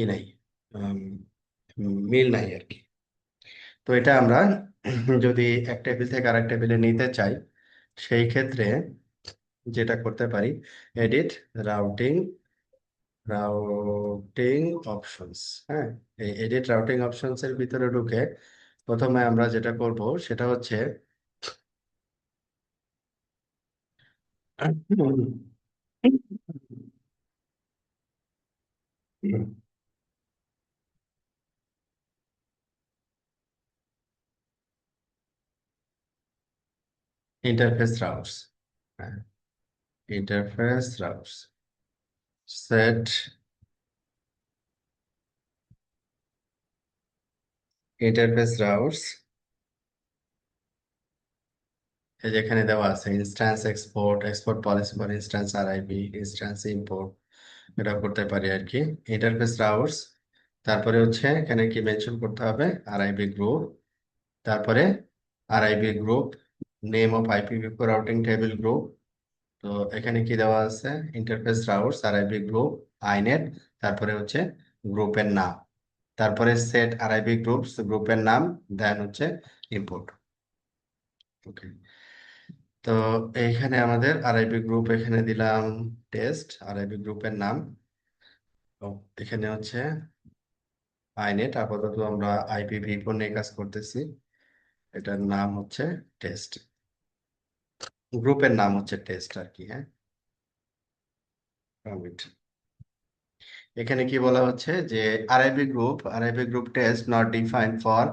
ই নাই, উম, মিল নাই আর কি। তো এটা আমরা যদি এক টেবিল থেকে আরেক টেবিলে নিতে চাই, সেই ক্ষেত্রে যেটা করতে পারি, এডিট রাউটিং, রাউটিং অপশনস। হ্যাঁ, এই এডিট রাউটিং অপশনস এর ভিতরে ঢুকে প্রথমে আমরা যেটা করব সেটা হচ্ছে ইন্টারফেস রাউটস। হ্যাঁ, interface routes, set interface routes. এই যেখানে দেওয়া আছে instance export, export policy for instance RIB, instance import, এটা করতে পারি আর কি। ইন্টারফেস রাউটস, তারপরে হচ্ছে এখানে কি মেনশন করতে হবে, আরআইবি গ্রুপ, তারপরে RIB group, name of IPv4 routing table group. তো এখানে কি দেওয়া আছে, interface routes, RIB group, inet, তারপরে হচ্ছে গ্রুপের নাম, তারপরে সেট আরআইবি গ্রুপস, গ্রুপের নাম, দেন হচ্ছে ইম্পোর্ট। ওকে, তো এইখানে আমাদের আরআইবি গ্রুপ এখানে দিলাম টেস্ট, আরআইবি গ্রুপের নাম। তো এখানে হচ্ছে আইনেট, আপাতত আমরা আইপিভি4 নিয়ে কাজ করতেছি, এটার নাম হচ্ছে টেস্ট, গ্রুপের নাম হচ্ছে টেস্ট আর কি। হ্যাঁ, কমিট। এখানে কি বলা হচ্ছে যে RIB group test not defined for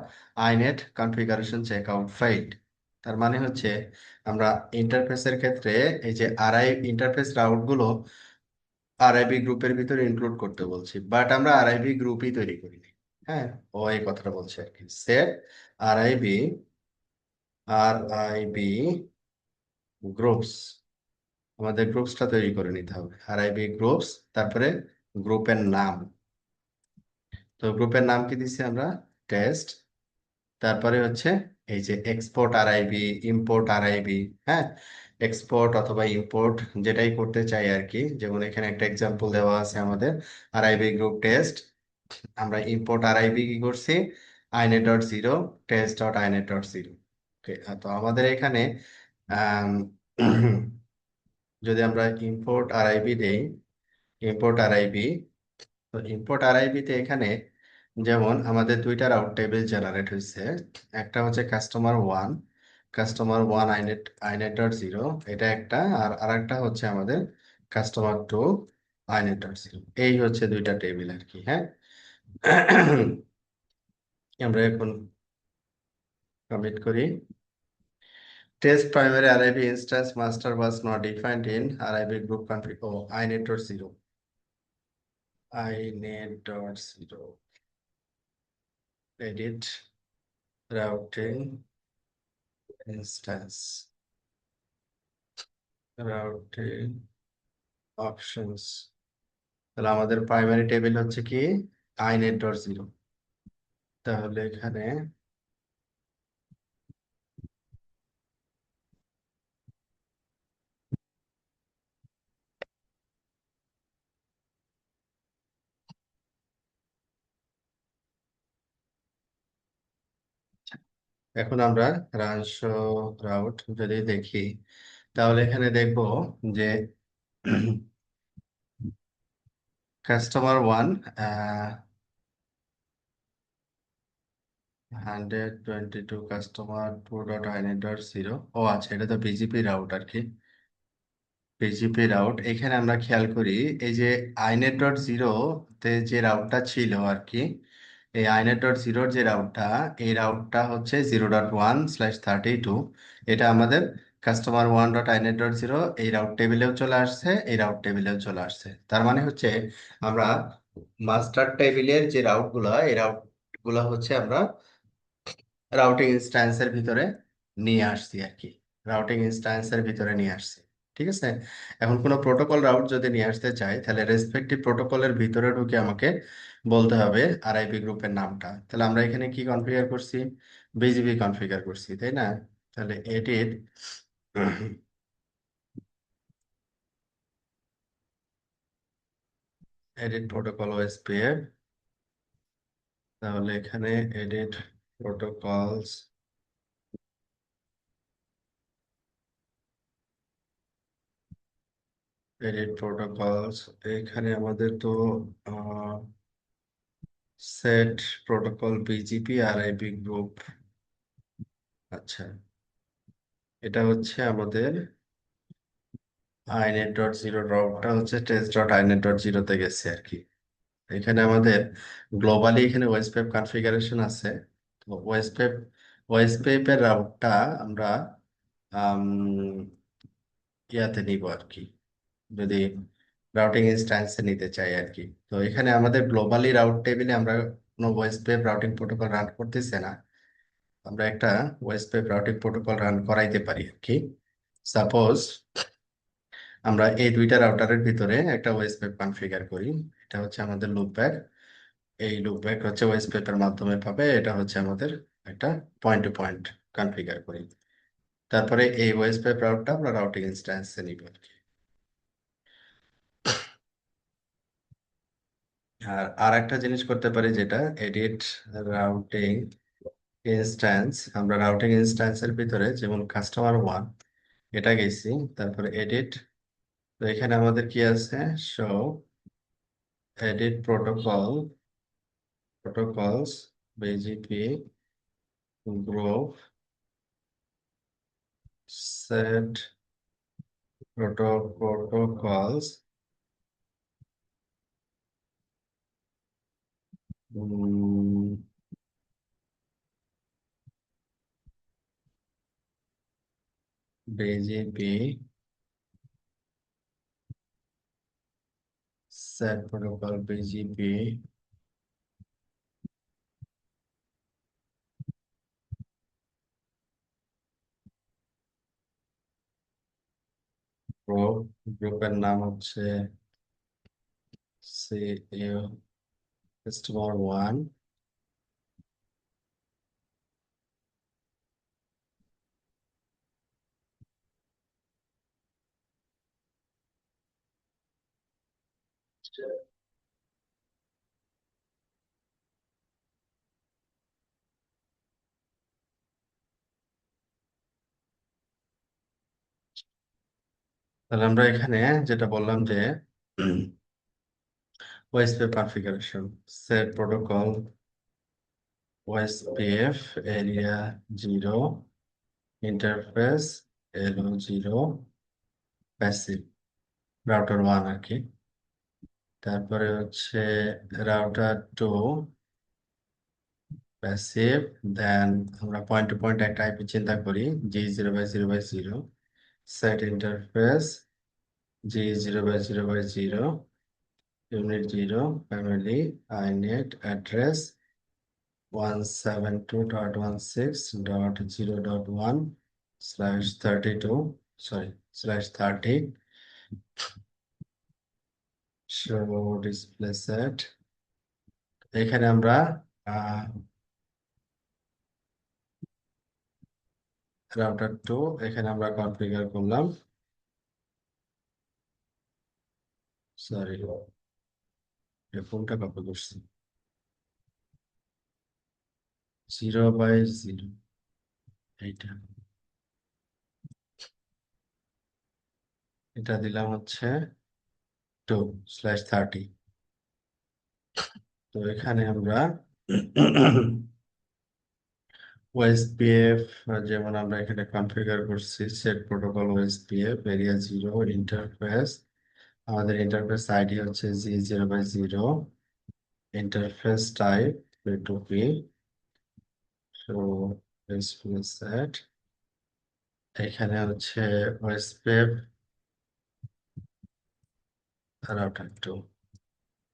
inet configuration checkout failed. তার মানে হচ্ছে আমরা ইন্টারফেসের ক্ষেত্রে এই যে ইন্টারফেস রাউট গুলো আরআইবি গ্রুপের ভিতরে ইনক্লুড করতে বলছি, বাট আমরা আরআইবি গ্রুপই তৈরি করিনি। হ্যাঁ, ও এই কথাটা বলছে আর কি, সেট আরআইবি, আরআইবি গ্রুপস, আমাদের গ্রুপসটা তৈরি করে নিতে হবে, আরআইবি গ্রুপস, তারপরে গ্রুপের নাম। তো গ্রুপের নাম কি দিছি আমরা, টেস্ট। তারপরে হচ্ছে এই যে এক্সপোর্ট আরআইবি, ইম্পোর্ট আরআইবি। হ্যাঁ, এক্সপোর্ট অথবা ইম্পোর্ট যেটাই করতে চাই আর কি। যেমন এখানে একটা এক্সাম্পল দেওয়া আছে আমাদের, আরআইবি গ্রুপ টেস্ট, আমরা ইম্পোর্ট আরআইবি কি করছি, inet dot zero, test dot inet dot zero. Okay, তো আমাদের এখানে আম, যদি আমরা ইম্পোর্ট আরআইবি দেই, ইম্পোর্ট আরআইবি, তো ইম্পোর্ট আরআইবিতে এখানে যেমন আমাদের দুইটা রাউট টেবিল জেনারেট হয়েছে, একটা হচ্ছে কাস্টমার 1, কাস্টমার 1 আইনেট, আইনেট ডট জিরো, এটা একটা, আর আরেকটা হচ্ছে আমাদের কাস্টমার 2 আইনেট ডট জিরো। এই হচ্ছে দুইটা টেবিল আর কি। হ্যাঁ, আমরা এখন কমিট করি, test primary RIB instance master was not defined in RIB group config, ও inet dot zero, inet dot zero, edit routing instance, routing options. তাহলে আমাদের প্রাইমারি টেবিল হচ্ছে কি, আইনেট ডট জিরো। তাহলে এখানে এখন আমরা রানশো রাউট যদি দেখি, তাহলে এখানে দেখবো যে customer 1 122, customer 2 dot inet dot zero. ও আচ্ছা, এটা তো বিজিপি রাউট আর কি, পিজিপি রাউট। এখানে আমরা খেয়াল করি এই যে আইনেট ডট জিরো তে যে রাউটটা ছিল আর কি, এই আইনেট ডট জিরোর যে রাউটটা, এই রাউটটা হচ্ছে 0.1/32। এটা আমাদের customer 1 dot inet dot zero এই রাউট টেবিলেও চলে আসছে, এই রাউট টেবিলেও চলে আসছে। তার মানে হচ্ছে আমরা মাস্টার টেবিলের যে রাউটগুলো, এই রাউটগুলো হচ্ছে আমরা রাউটিং ইনস্ট্যান্সের ভিতরে নিয়ে আসছি আর কি, রাউটিং ইনস্ট্যান্সের ভিতরে নিয়ে আসছি। ঠিক আছে। এখন কোনো প্রোটোকল রাউট যদি নিয়ে আসতে চাই, তাহলে রেসপেক্টিভ প্রোটোকলের ভিতরে ঢুকে আমাকে বলতে হবে আরআইপি গ্রুপের নামটা। তাহলে আমরা এখানে কি কনফিগার করছি? বিজিবি কনফিগার করছি, তাই না? তাহলে এডিট এডিট প্রোটোকল ওএসপিএফ। তাহলে এখানে এডিট প্রোটোকলস, এডিট প্রোটোকলস, এখানে আমাদের তো set protocol BGP RIP group. আচ্ছা, এটা হচ্ছে আমাদের আইনেট ডট জিরো, ডটটা হচ্ছে টেস্ট ডট আইনেট ডট জিরোতে গেছে আর কি। এখানে আমাদের গ্লোবালি এখানে ওয়েসপেপ কনফিগারেশন আছে। তো ওয়েসপেপের রাউটটা আমরা আম, ইয়াতে নিব আর কি, যদি রাউটিং ইনস্ট্যান্সে নিতে চাই আর কি। তো এখানে আমাদের গ্লোবালি রাউট টেবিলে আমরা কোনো ওয়েসপেপ রাউটিং প্রোটোকল রান করতেছে না, আমরা একটা ওয়েসপেপ রাউটিং প্রোটোকল রান করাইতে পারি আর কি। সাপোজ আমরা এই দুইটা রাউটারের ভিতরে একটা ওয়েসপেপ কনফিগার করি। এটা হচ্ছে আমাদের লুপব্যাক, এই লুপব্যাক হচ্ছে ওয়েসপেপের মাধ্যমে পাবে, এটা হচ্ছে আমাদের একটা পয়েন্ট টু পয়েন্ট কনফিগার করি। তারপরে এই ওয়েসপেপ রাউটটা আমরা রাউটিং ইনস্ট্যান্সে নিব আর কি। আর আর একটা জিনিস করতে পারি, যেটা এডিট রাউটিং ইনস্ট্যান্স। আমরা রাউটিং ইনস্ট্যান্সের ভিতরে যেমন কাস্টমার ওয়ান এটা গেছি, তারপরে এডিট। তো এখানে আমাদের কি আছে? Show edit protocol, protocols BGP group set protocols BGP set protocol BGP group, গ্রুপের নাম হচ্ছে CU customer ওয়ান। তাহলে আমরা এখানে যেটা বললাম যে OSPF configuration, set protocol OSPF area zero, interface LO zero, passive router one আর কি। তারপরে হচ্ছে রাউটার টু প্যাসিভ। দেন আমরা পয়েন্ট টু পয়েন্ট একটা আইপি চিন্তা করি, G0/0/0, set interface G0/0/0, unit zero, family inet address 172.168.0.1/32, sorry /30, show display set. এখানে আমরা রাউটার টু এখানে আমরা কনফিগার করলাম, সরি ফোনটা কপি করছি, 0/0, এইটা, এটা দিলাম হচ্ছে 2/30। তো এখানে আমরা ওএসপিএফ, যেমন আমরা এখানে কনফিগার করছি set protocol OSPF area zero, interface, আমাদের ইন্টারফেস আইডি হচ্ছে G0/0, interface type P2P, so OSPF set. এখানে হচ্ছে ওএসপিএফ রাউটার টু।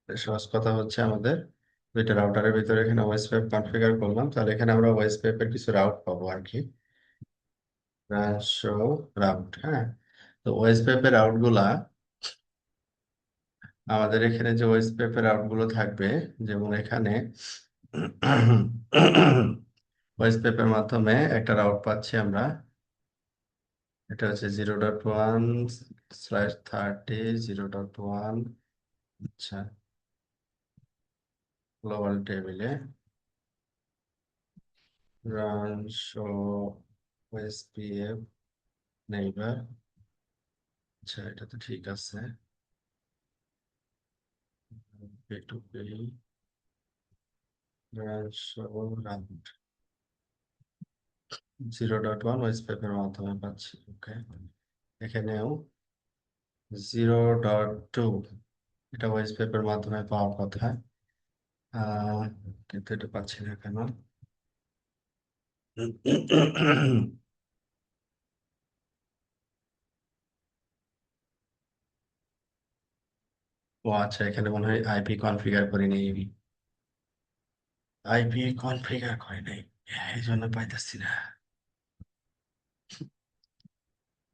সহজ কথা হচ্ছে আমাদের দুইটা রাউটারের ভিতরে এখানে ওএসপিএফ কনফিগার করলাম, তাহলে এখানে আমরা ওএসপিএফ এর কিছু রাউট পাবো আর কি, শো রাউট। হ্যাঁ, তো ওএসপিএফ আউট গুলা আমাদের এখানে যে ওএসপিএফ আউট গুলো থাকবে, যেমন এখানে ওএসপিএফ এর মাধ্যমে একটা রাউট পাচ্ছি আমরা। এটা হচ্ছে 0.1/30 0.1। আচ্ছা, গ্লোবাল টেবিলে রান শো ওএসপিএফ নেইবার। আচ্ছা, এটা তো ঠিক আছে। Pay to pay run show route 0.1 OSPF এর মাধ্যমে পাচ্ছি। ওকে, এখানেও 0.2, এটা ওএসপিএফ এর মাধ্যমে পাওয়ার কথা। আহ কিন্তু এটা পাচ্ছি না কেন? ও আচ্ছা, এখানে মনে হয় আইপি কনফিগার করে নেই। আইপি কনফিগার করে নেই, এই জন্য পাইতেছি না।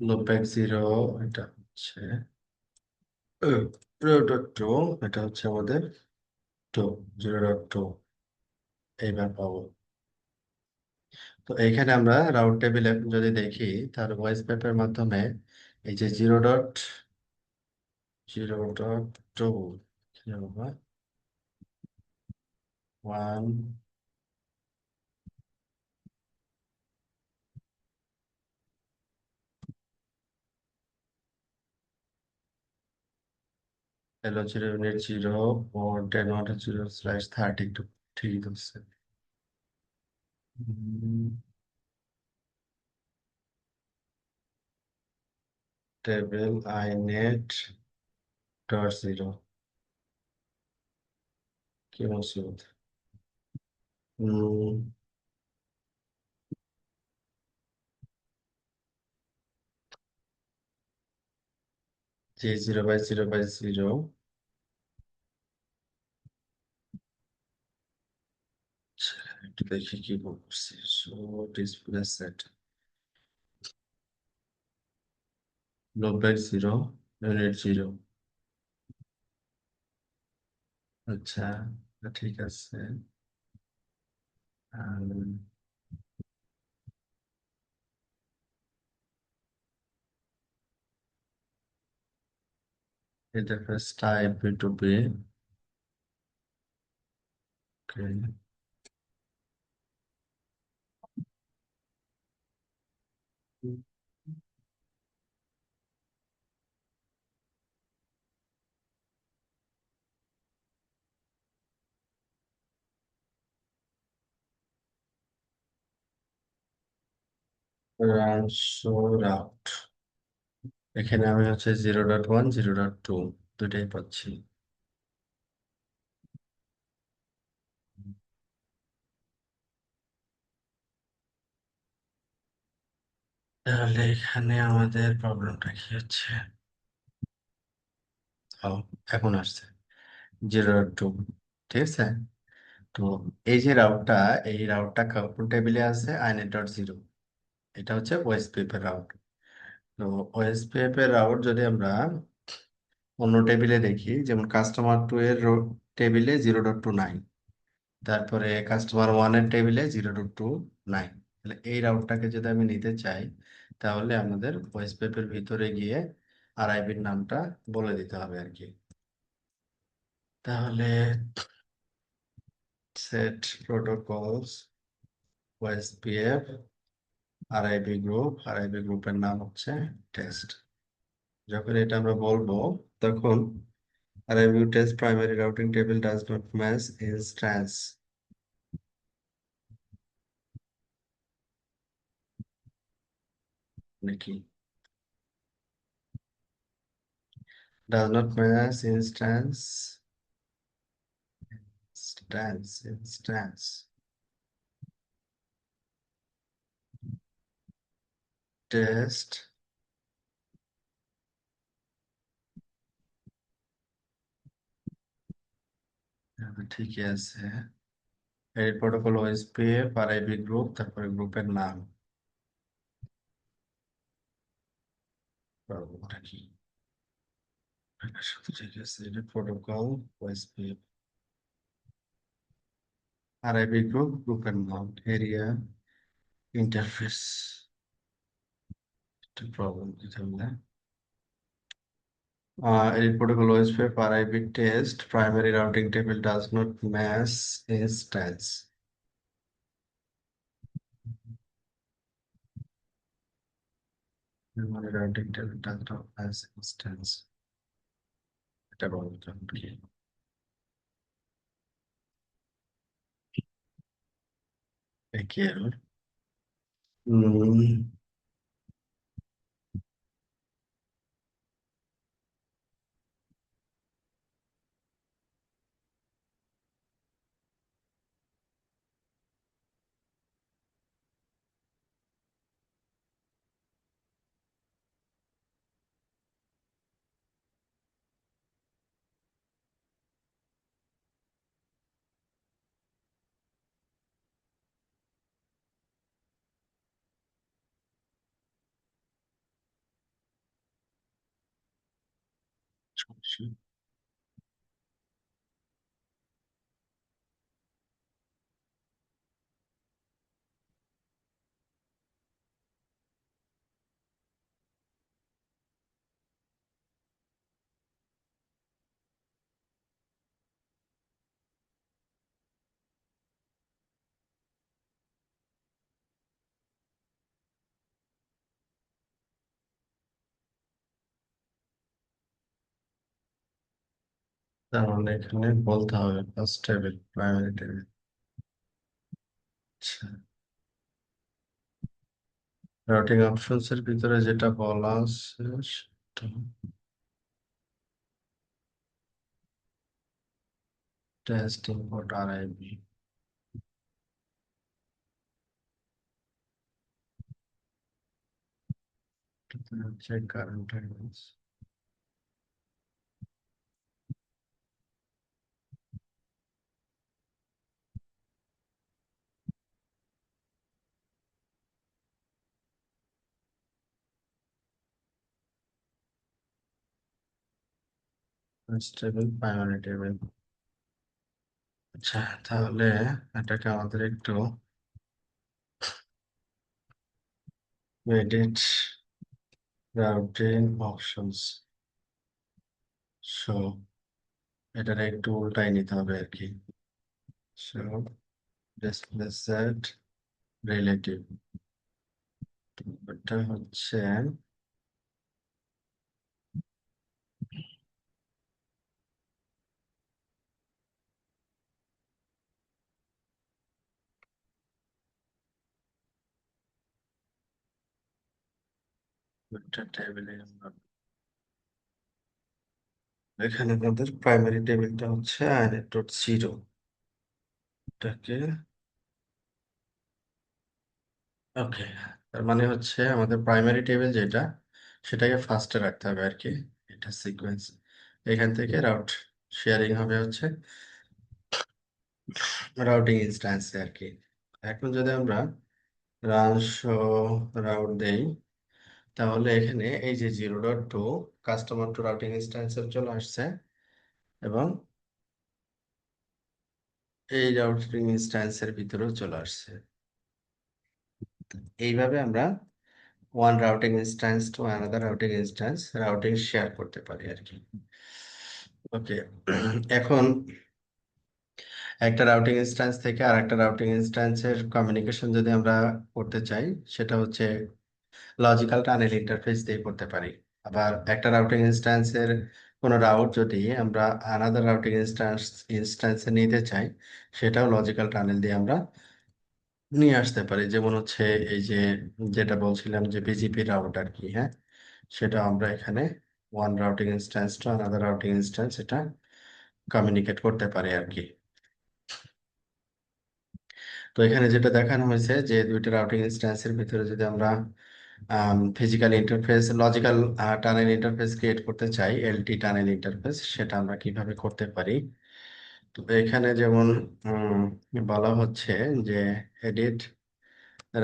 লোপব্যাক জিরো, এটা হচ্ছে 0.2, এটা হচ্ছে আমাদের 0.2। এইবার পাবো। তো এইখানে আমরা রাউট টেবিলে যদি দেখি, তার ভয়েস ম্যাপের মাধ্যমে এই যে 0.0.2 ওয়ান হলো 0.0 ও 10.0/30 একটু ঠিক আছে। টেবিল inet.0, কি মুসিবত। উম, যে 0/0/0। একটু দেখি কি করছি। Show display set loopback zero, unit zero. আচ্ছা, ঠিক আছে। Interface type বি2বি। রাউট, এখানে আমি হচ্ছে 0.1 0.2 দুটাই পাচ্ছি। তাহলে এখানে আমাদের প্রবলেমটা কি হচ্ছে? ও, এখন আসছে 0.2। ঠিক আছে। তো এই যে রাউটটা, এই রাউটটা কোন টেবিলে আছে? inet.0। এটা হচ্ছে ওএসপিএফ এর রাউট। তো ওএসপিএফ এর রাউট যদি আমরা অন্য টেবিলে দেখি, যেমন কাস্টমার টু এর টেবিলে 0.2 নাই, তারপরে কাস্টমার ওয়ান এর টেবিলে 0.2 নাই। তাহলে এই রাউটটাকে যদি আমি নিতে চাই, তাহলে আমাদের ওএসপিএফ এর ভিতরে গিয়ে আরআইবির নামটা বলে দিতে হবে আর কি। তাহলে সেট প্রোটোকলস ওএসপিএফ আরআইবি গ্রুপের নাম হচ্ছে টেস্ট। যখন এটা আমরা বলবো, তখন RIB test primary routing table does not match instance নাকি does not match instance test. ঠিকই আছে। এই প্রোটোকল ওএসপিএফ আরআইবি গ্রুপ, তারপরে গ্রুপের নাম। প্রবলেমটা কি? এটার সাথে ঠিক আছে, এটা protocol, OSPF, RIB group, group and mount area, interface. একটা প্রবলেম কি তাহলে? Edit protocol OSPF RIB test primary routing table does not match instance. Primary routing table does not match instance. এটা বলতে কি? কি error? হুম, সমস্যা। তার মানে এখানে বলতে হবে ফার্স্ট টেবিল, প্রাইমারি টেবিল। আচ্ছা, রাউটিং অপশনস এর ভিতরে যেটা বলা আছে সেটা test import RIB, check current address, first table, primary table. আচ্ছা, তাহলে এটাকে আমাদের একটু edit routing options, সো এটার একটু উল্টাই নিতে হবে আর কি। সো display set relative, এটা হচ্ছে একটা টেবিলে এখানে আমাদের প্রাইমারি টেবিলটা হচ্ছে init.0, এটাকে ওকে। তার মানে হচ্ছে আমাদের প্রাইমারি টেবিল যেটা, সেটাকে ফার্স্টে রাখতে হবে আর কি। এটা সিকোয়েন্স, এখান থেকে রাউট শেয়ারিং হবে হচ্ছে রাউটিং ইনস্ট্যান্সে আর কি। এখন যদি আমরা রান শো রাউট দেই, তাহলে এখানে এই যে 0.2 কাস্টমার টু রাউটিং ইনস্ট্যান্সে চলে আসছে, এবং এই রাউটিং ইনস্ট্যান্সের ভিতরেও চলে আসছে। এইভাবে আমরা one routing instance to another routing instance routing share করতে পারি আর কি। ওকে, এখন একটা রাউটিং ইনস্ট্যান্স থেকে আর একটা রাউটিং ইনস্ট্যান্সের কমিউনিকেশন যদি আমরা করতে চাই, সেটা হচ্ছে লজিক্যাল টানেল ইন্টারফেস দিয়ে করতে পারি। আবার একটা রাউটিং ইনস্ট্যান্সের কোনো রাউট যদি আমরা আনাদার রাউটিং ইনস্ট্যান্সে নিতে চাই, সেটাও লজিক্যাল টানেল দিয়ে আমরা নিয়ে আসতে পারি। যেমন হচ্ছে এই যে যেটা বলছিলাম যে বিজিপি রাউট আর কি, হ্যাঁ, সেটা আমরা এখানে one routing instance to another routing instance এটা কমিউনিকেট করতে পারি আর কি। তো এখানে যেটা দেখানো হয়েছে যে দুইটা রাউটিং ইনস্ট্যান্সের ভিতরে যদি আমরা physical interface, logical tunnel interface create করতে চাই, এলটি টানেল ইন্টারফেস, সেটা আমরা কিভাবে করতে পারি। তো এখানে যেমন বলা হচ্ছে যে এডিট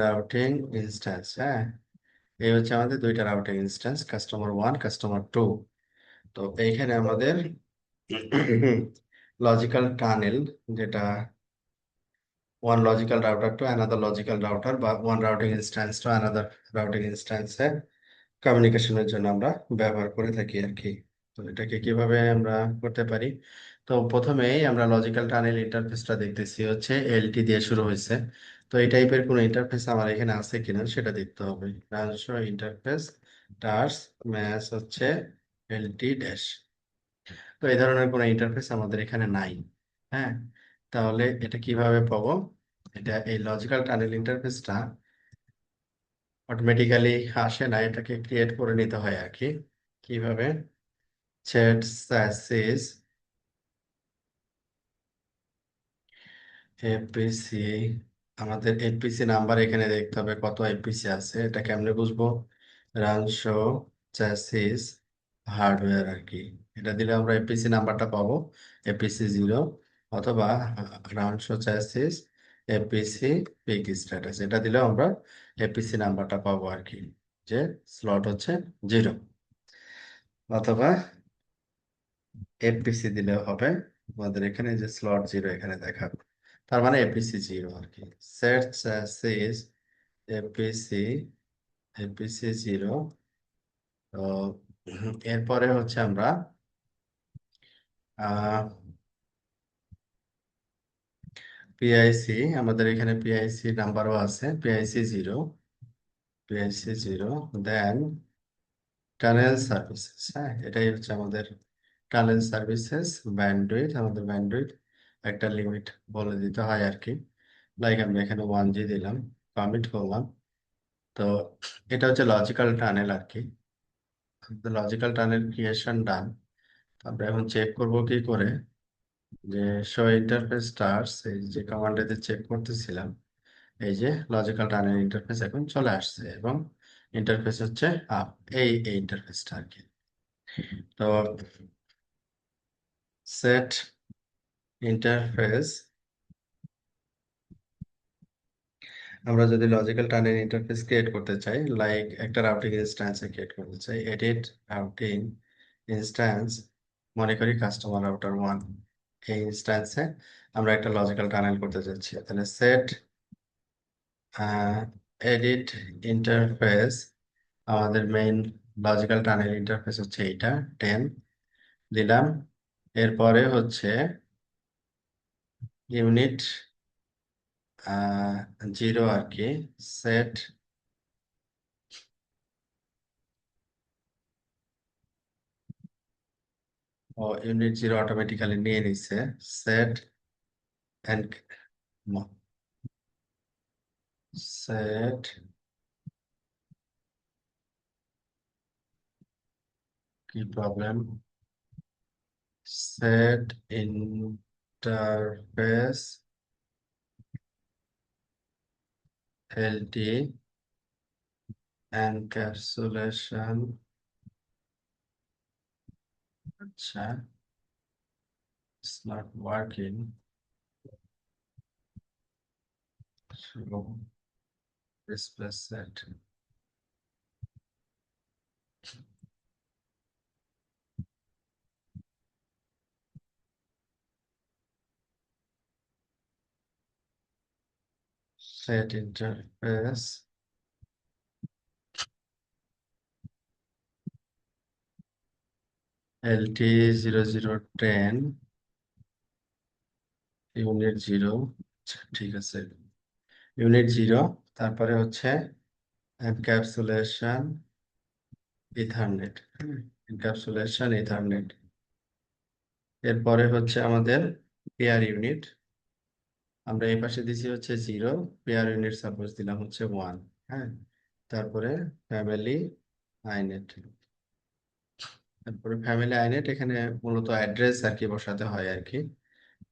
রাউটিং ইনস্ট্যান্স, হ্যাঁ, এই হচ্ছে আমাদের দুইটা রাউটিং ইনস্ট্যান্স, কাস্টমার 1, কাস্টমার 2। তো এইখানে আমাদের লজিক্যাল টানেল, যেটা one logical router to another logical router বা one routing instance to another routing instance এ কমিউনিকেশনের জন্য আমরা ব্যবহার করে থাকি আর কি। তো এটাকে কিভাবে আমরা করতে পারি? তো প্রথমেই আমরা লজিক্যাল টানেল ইন্টারফেসটা দেখতেছি হচ্ছে এলটি দিয়ে শুরু হয়েছে। তো এই টাইপের কোনো ইন্টারফেস আমার এখানে আছে কিনা সেটা দেখতে হবে। ব্রাঞ্চ ইন্টারফেস টার্স ম্যাচ হচ্ছে এলটি ড্যাশ। তো এই ধরনের কোনো ইন্টারফেস আমাদের এখানে নাই। হ্যাঁ, তাহলে এটা কিভাবে পাবো? এটা এই লজিক্যাল টানেল ইন্টারফেসটা অটোমেটিক্যালি আসে না, এটাকে ক্রিয়েট করে নিতে হয় আর কি। কিভাবে? চ্যাট স্যাসিস এপিসি, আমাদের এপিসি নাম্বার এখানে দেখতে হবে কত এপিসি আছে। এটা কেমনে বুঝবো? রান শো চ্যাসিস হার্ডওয়্যার আর কি। এটা দিলে আমরা এপিসি নাম্বারটা পাবো, এপিসি 0, অথবা run show chassis APC PIC status, এটা দিলেও আমরা এপিসি নাম্বারটা পাবো আর কি, যে স্লট হচ্ছে 0, অথবা এপিসি দিলেও হবে। আমাদের এখানে যে স্লট 0 এখানে দেখাবে, তার মানে এপিসি 0 আর কি। Set chassis APC, APC 0। তো এরপরে হচ্ছে আমরা পিআইসি, আমাদের এখানে পিআইসি নাম্বারও আছে, পিআইসি 0, পিআইসি 0। দেন টানেল সার্ভিসেস, হ্যাঁ এটাই হচ্ছে আমাদের টানেল সার্ভিসেস। ব্যান্ডউইথ, আমাদের ব্যান্ডউইথ একটা লিমিট বলে দিতে হয় আর কি। লাইক আমি এখানে 1G দিলাম, কমিট করলাম। তো এটা হচ্ছে লজিক্যাল টানেল আর কি। লজিক্যাল টানেল ক্রিয়েশন ডান। আমরা এখন চেক করব কি করে, যে শো ইন্টারফেস স্টার্স, এই যে কমান্ডেতে চেক করতেছিলাম, এই যে লজিক্যাল টানেল ইন্টারফেস এখন চলে আসছে, এবং ইন্টারফেস হচ্ছে আপ, এই ইন্টারফেসটা আর কি। তো সেট ইন্টারফেস, আমরা যদি লজিক্যাল টানেল ইন্টারফেস ক্রিয়েট করতে চাই, লাইক একটা রাউটিং ইনস্ট্যান্স ক্রিয়েট করতে চাই, এডিট রাউটিং ইনস্ট্যান্স, মনে করি কাস্টমার রাউটার 1, এই ইনস্ট্যান্সে আমরা একটা লজিক্যাল টানেল করতে যাচ্ছি। তাহলে সেট এডিট ইন্টারফেস, আমাদের মেইন লজিক্যাল টানেল ইন্টারফেস হচ্ছে এইটা 10 দিলাম। এরপরে হচ্ছে ইউনিট 0 আর কি। সেট ও ইউনিট 0 অটোমেটিক্যালি নিয়ে নিছে। সেট এন্ড সেট, কি problem? Set interface LT encapsulation, আচ্ছা, it's not working, so display set set interface LT 0010 unit 0, ঠিক আছে, ইউনিট 0। তারপরে হচ্ছে এনক্যাপসুলেশন ইথারনেট, এনক্যাপসুলেশন ইথারনেট। এরপরে হচ্ছে আমাদের পেয়ার ইউনিট, আমরা এই পাশে দিছি হচ্ছে 0, পেয়ার ইউনিট সাপোজ দিলাম হচ্ছে 1। হ্যাঁ, তারপরে ফ্যামিলি আইনেট, তারপরে ফ্যামিলি আইনেট, এখানে মূলত অ্যাড্রেস আর কি বসাতে হয় আর কি,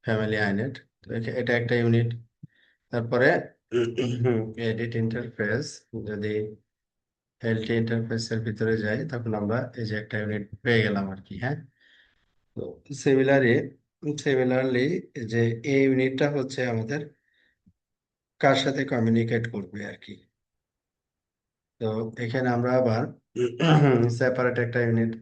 ফ্যামিলি আইনেট। তো এটা একটা ইউনিট। তারপরে এডিট ইন্টারফেস, যদি এলটি ইন্টারফেসের ভিতরে যাই তখন আমরা এই যে একটা ইউনিট পেয়ে গেলাম আর কি। হ্যাঁ, তো সিমিলারলি যে এই ইউনিটটা হচ্ছে আমাদের কার সাথে কমিউনিকেট করবে আর কি। তো এখানে আমরা আবার সেপারেট একটা unit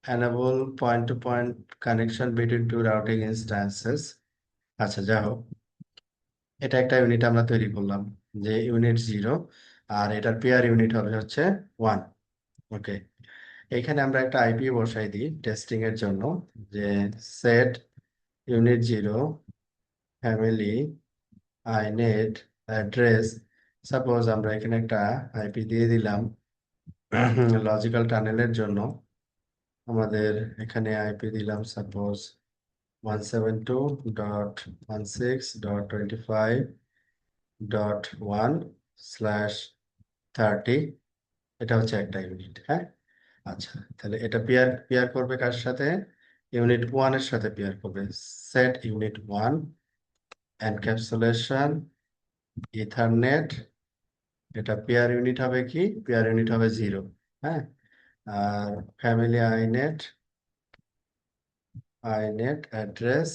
enable point to point connection between two routing instances। আচ্ছা যা হোক, এটা একটা ইউনিট আমরা তৈরি করলাম, যে ইউনিট 0, আর এটার পেয়ার ইউনিট হবে হচ্ছে 1। ওকে, এখানে আমরা একটা আইপি বসাই দিই টেস্টিং এর জন্য, যে set unit 0 family inet address. Suppose আমরা এখানে একটা আইপি দিয়ে দিলাম লজিক্যাল টানেলের জন্য। আমাদের এখানে আইপি দিলাম সাপোজ 172.168.1/30। এটা হচ্ছে একটা ইউনিট, হ্যাঁ। আচ্ছা, তাহলে এটা পেয়ার পেয়ার করবে কার সাথে? ইউনিট 1 এর সাথে পেয়ার করবে। Set unit 1 encapsulation ethernet. এটা পেয়ার ইউনিট হবে কি? পেয়ার ইউনিট হবে 0, হ্যাঁ। আর ফ্যামিলি আইনেট আইনেট অ্যাড্রেস,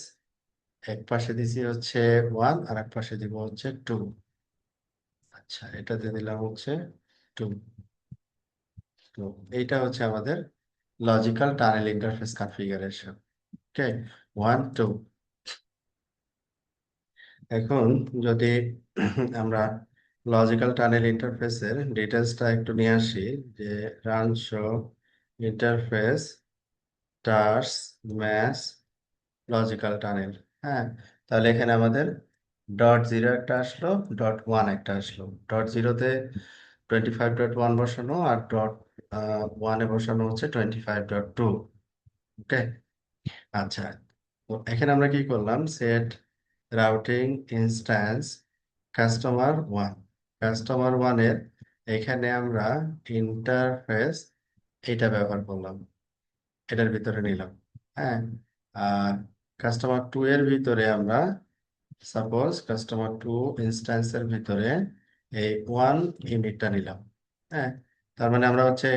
এক পাশে দিছি হচ্ছে 1 আর এক পাশে দিব হচ্ছে 2। আচ্ছা, এটাতে দিলাম হচ্ছে 2। তো এইটা হচ্ছে আমাদের লজিক্যাল টানেল ইন্টারফেস কনফিগারেশন। ওকে, 1 2। এখন যদি আমরা লজিক্যাল টানেল ইন্টারফেসের ডিটেলসটা একটু নিয়ে আসি, যে run show interface terse match logical tunnel, হ্যাঁ। তাহলে এখানে আমাদের .0 একটা আসলো, .1 একটা আসলো। .0-তে 25.1 বসানো, আর .1-এ বসানো হচ্ছে 25.2। ওকে, আচ্ছা। তো এখানে আমরা কি করলাম? Set routing instance customer 1। Customer 1-এর এখানে আমরা ইন্টারফেস এটা ব্যবহার করলাম, এটার ভিতরে নিলাম, হ্যাঁ। আর কাস্টমার 2 এর ভিতরে আমরা সাপোজ কাস্টমার 2 ইনস্ট্যান্সের ভিতরে এই 1 ইউনিটটা নিলাম, হ্যাঁ। তার মানে আমরা হচ্ছে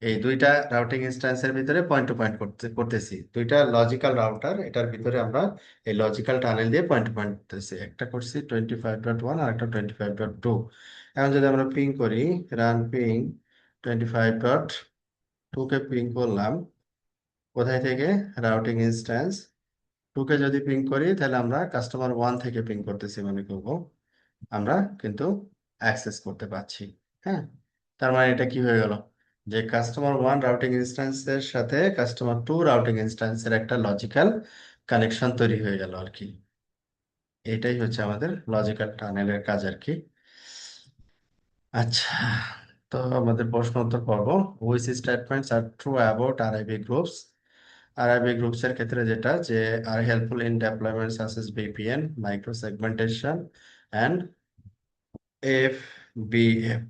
এই দুইটা রাউটিং ইনস্ট্যান্সের ভিতরে পয়েন্ট টু পয়েন্ট করতেছি, দুইটা লজিক্যাল রাউটার, এটার ভিতরে আমরা এই লজিক্যাল টানেল দিয়ে পয়েন্ট টু পয়েন্ট করতেছি। একটা করছি 25.1 আর একটা 25.2। এখন যদি আমরা পিং করি, রান পিং 25.2-কে পিং করলাম, কোথায় থেকে? রাউটিং ইনস্ট্যান্স 2-কে যদি পিং করি, তাহলে আমরা কাস্টমার 1 থেকে পিং করতেছি মনে করব, আমরা কিন্তু অ্যাক্সেস করতে পারছি, হ্যাঁ। তার মানে এটা কি হয়ে গেল? যে কাস্টমার 1 রাউটিং ইনস্ট্যান্সের সাথে কাস্টমার 2 রাউটিং ইনস্ট্যান্সের একটা লজিক্যাল কানেকশন তৈরি হয়ে গেল আর কি। এটাই হচ্ছে আমাদের লজিক্যাল টানেলের কাজ আর কি। আচ্ছা, তো আমাদের প্রশ্ন উত্তর পর্ব। Which statements are true about RIB groups? RIB groups এর ক্ষেত্রে যেটা, যে are helpful in deployment such as VPN, micro segmentation and FBF,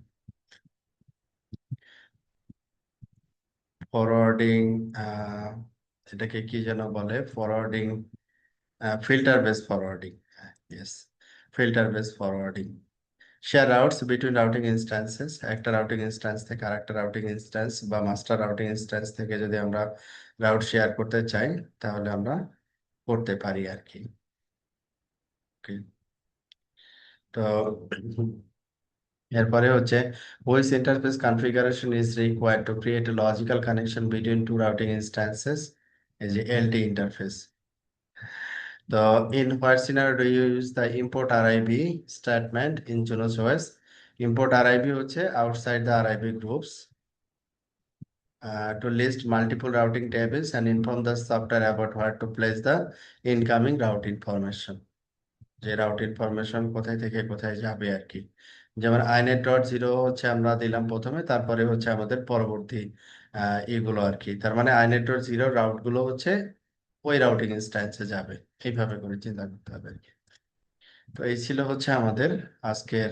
forwarding, এটাকে কি যেন বলে, forwarding, filter base forwarding, yes, filter base forwarding. Share routes between routing instances, একটা routing instance থেকে আরেকটা রাউটিং ইনস্ট্যান্স বা মাস্টার রাউটিং ইনস্ট্যান্স থেকে যদি আমরা রাউট শেয়ার করতে চাই, তাহলে আমরা করতে পারি আর কি। Okay. তো এরপরে হচ্ছে which interface configuration is required to create a logical connection between two routing instances, এই যে এলটি ইন্টারফেস। তো in what scenario do you use the import RIB statement in Junos OS? Import RIB হচ্ছে outside the RIB groups to list multiple routing tables and inform the software about where to place the incoming route information, যে route information কোথায় থেকে কোথায় যাবে আর কি। যেমন inet.0 হচ্ছে আমরা দিলাম প্রথমে, তারপরে হচ্ছে আমাদের পরবর্তী এগুলো আর কি। তার মানে inet.0 রাউট গুলো হচ্ছে ওই রাউটিং ইনস্ট্যান্সে যাবে, এইভাবে করে চিন্তা করতে হবে আর কি। তো এই ছিল হচ্ছে আমাদের আজকের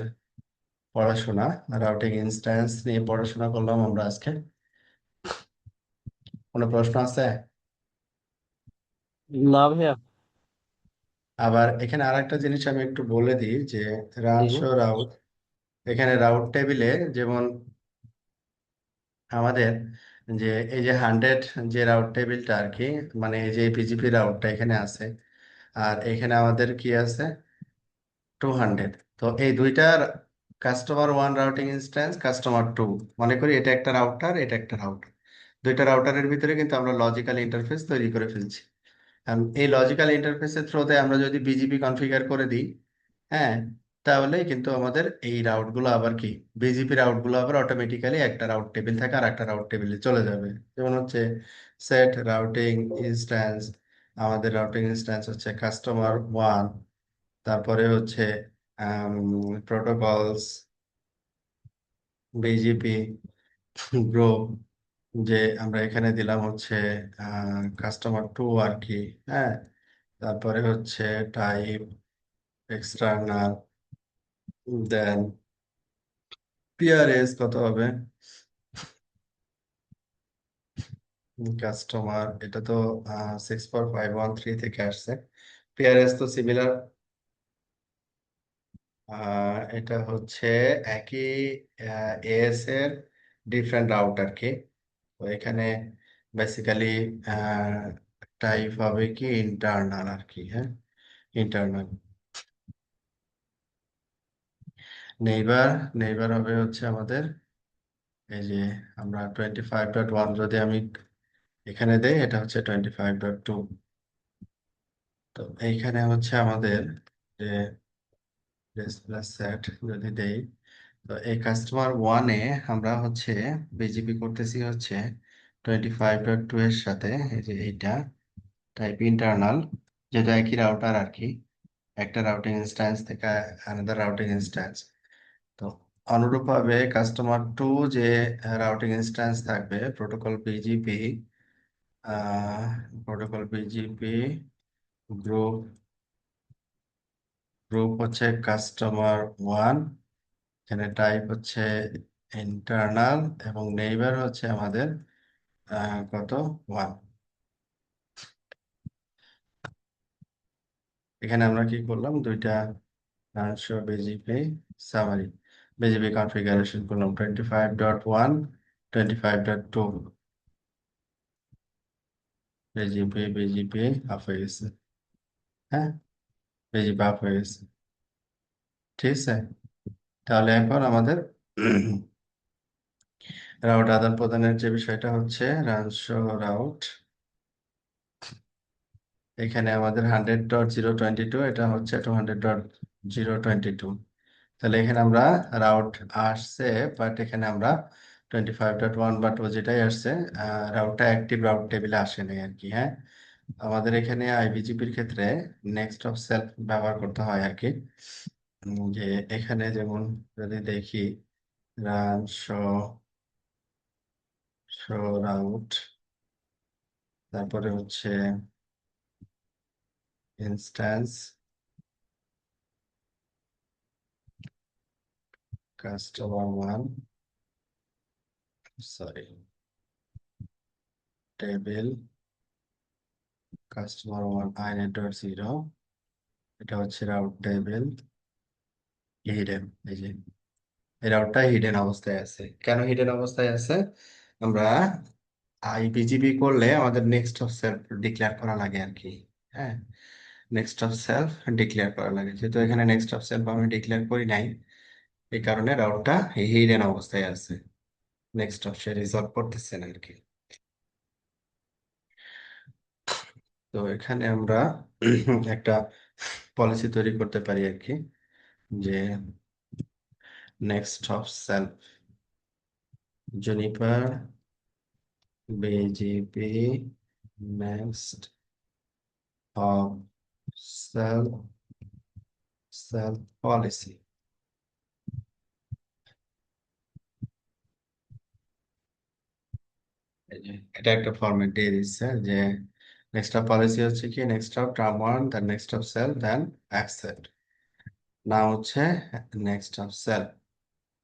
পড়াশোনা, রাউটিং ইনস্ট্যান্স নিয়ে পড়াশোনা করলাম আমরা আজকে। কোনো প্রশ্ন আছে? না ভাইয়া। আবার এখানে আরেকটা জিনিস আমি একটু বলে দিই, যে রান হুম। শো রাউট, এখানে রাউট টেবিলে যেমন আমাদের যে এই যে 100 যে রাউট টেবিলটা আর কি, মানে এই যে পিজিপি রাউটটা এখানে আছে, আর এখানে আমাদের কি আছে 200। তো এই দুইটার customer one routing instance, customer two, মনে করি এটা একটা রাউটার, এটা একটা রাউটার, দুইটা রাউটারের ভিতরে কিন্তু আমরা লজিক্যাল ইন্টারফেস তৈরি করে ফেলছি। এই লজিক্যাল ইন্টারফেসের থ্রুতে আমরা যদি বিজিপি কনফিগার করে দিই, হ্যাঁ, তাহলে কিন্তু আমাদের এই রাউটগুলো আবার কি, বিজিপি রাউটগুলো আবার অটোমেটিক্যালি একটা রাউট টেবিল থেকে আর একটা রাউট টেবিলে চলে যাবে। যেমন হচ্ছে সেট রাউটিং ইনস্ট্যান্স, আমাদের রাউটিং ইনস্ট্যান্স হচ্ছে কাস্টমার ওয়ান, তারপরে হচ্ছে প্রোটোকলস, বিজিপি গ্রুপ, যে আমরা এখানে দিলাম হচ্ছে কাস্টমার টু আর কি, হ্যাঁ, তারপরে হচ্ছে টাইপ এক্সটার্নাল, দেন পিআরএস কত হবে, কাস্টমার এটা তো 64513 থেকে আসছে, পিআরএস তো সিমিলার, এটা হচ্ছে একই এএস এর ডিফারেন্ট রাউট আর কি। তো এখানে বেসিক্যালি টাইপ হবে কি ইন্টারনাল আর কি, হ্যাঁ, ইন্টারনাল। নেইবার, নেইবার হবে হচ্ছে আমাদের এই যে আমরা 25.1 যদি আমি এখানে দেই, এটা হচ্ছে 25.2। তো এইখানে হচ্ছে আমাদের যে ডিসপ্লে সেট যদি দেই, তো এই কাস্টমার ওয়ানে আমরা হচ্ছে বিজিপি করতেছি হচ্ছে 25.2 এর সাথে, এই যে এইটা টাইপ ইন্টারনাল, যেটা একই রাউটার আর কি, একটা রাউটিং ইনস্ট্যান্স থেকে আলাদা রাউটিং ইনস্ট্যান্স। তো অনুরূপভাবে কাস্টমার টু যে রাউটিং ইনস্ট্যান্স থাকবে, protocol BGP, protocol BGP group, group হচ্ছে কাস্টমার ওয়ান, এখানে টাইপ হচ্ছে ইন্টারনাল, এবং নেইবার হচ্ছে আমাদের কত, ওয়ান। এখানে আমরা কি করলাম, দুইটা বিজিপি সামারি, বিজিপি কনফিগারেশন করলাম 25.1, 25.2, বিজিপি, বিজিপি অফ হয়ে গেছে, হ্যাঁ, বিজিপি অফ হয়ে গেছে, ঠিক আছে। তাহলে এখন আমাদের রাউট আদান প্রদানের যে বিষয়টা হচ্ছে রানশো রাউট, এখানে আমাদের 100.022, এটা হচ্ছে 200.022। তাহলে এখানে আমরা রাউট আসছে, বাট এখানে আমরা 25.1 বা 2 যেটাই আসছে, রাউটটা অ্যাক্টিভ রাউট টেবিলে আসে নাই আর কি, হ্যাঁ। আমাদের এখানে আইবিজিপির ক্ষেত্রে নেক্সট অফ সেলফ ব্যবহার করতে হয় আর কি। যে এখানে যেমন যদি দেখি রান শো, শো রাউট, তারপরে হচ্ছে instance customer one, sorry, table customer one inet.0, এটা হচ্ছে রাউট টেবিল হিডেন, এই যে এই রাউটটা হিডেন অবস্থায় আছে। কেন হিডেন অবস্থায় আছে, আমরা আইবিজিবি করলে আমাদের নেক্সট অফ সেলফ ডিক্লেয়ার করা লাগে আর কি, হ্যাঁ, নেক্সট অফ সেলফ ডিক্লেয়ার করা লাগে, যেহেতু এখানে নেক্সট অফ সেলফ আমি ডিক্লেয়ার করি নাই, এই কারণে রাউটটা হিডেন অবস্থায় আছে, নেক্সট অফ সে রিজলভ করতেছে না আর কি। তো এখানে আমরা একটা পলিসি তৈরি করতে পারি আর কি, যে next hop self Juniper BGP next hop self, self policy, এটা একটা ফরম্যাট দিয়ে দিচ্ছে যে নেক্সট অফ পলিসি হচ্ছে কি next hop term one, then next hop self, then accept, না হচ্ছে নেক্সট অফ সেলফ।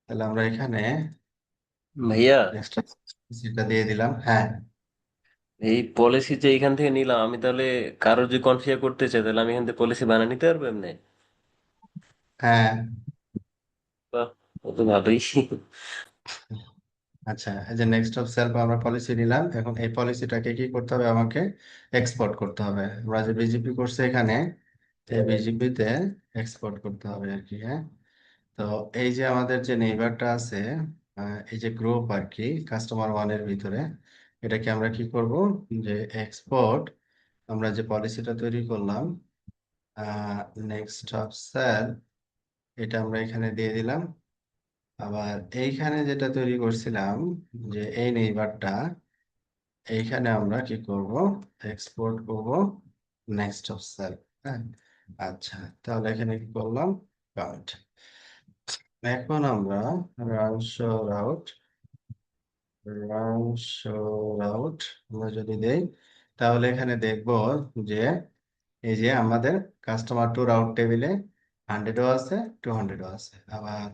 তাহলে আমরা এখানে ভাইয়া, নেক্সট অফ পলিসিটা দিয়ে দিলাম, হ্যাঁ। এই পলিসি যে এখান থেকে নিলাম, আমি তাহলে কারো যদি কনফিগার করতে চাই তাহলে আমি এখান থেকে পলিসি বানিয়ে নিতে পারবো এমনি? হ্যাঁ, বাহ, ও তো ভালোই। আচ্ছা, এই যে নেক্সট অফ সেলফ আমরা পলিসি নিলাম, এখন এই পলিসিটাকে কি করতে হবে, আমাকে এক্সপোর্ট করতে হবে। আমরা যে বিজিপি করছে এখানে, এই বিজিপিতে এক্সপোর্ট করতে হবে আর কি, হ্যাঁ। তো এই যে আমাদের যে নেইবারটা আছে, এই যে গ্রুপ আর কি কাস্টমার ওয়ানের ভিতরে, এটাকে আমরা কি করব, যে এক্সপোর্ট, আমরা যে পলিসিটা তৈরি করলাম নেক্সট অফ সেল, এটা আমরা এখানে দিয়ে দিলাম। আবার এইখানে যেটা তৈরি করছিলাম, যে এই নেইবারটা, এইখানে আমরা কি করব, এক্সপোর্ট করব নেক্সট অফ সেল। হ্যাঁ, আচ্ছা, তাহলে এখানে কি করলাম, কাউন্ট। এখন আমরা রাউট রাউট আমরা যদি দেই, তাহলে এখানে দেখব যে এই যে আমাদের কাস্টমার টু রাউট টেবিলে 100ও আছে, 200ও আছে। আবার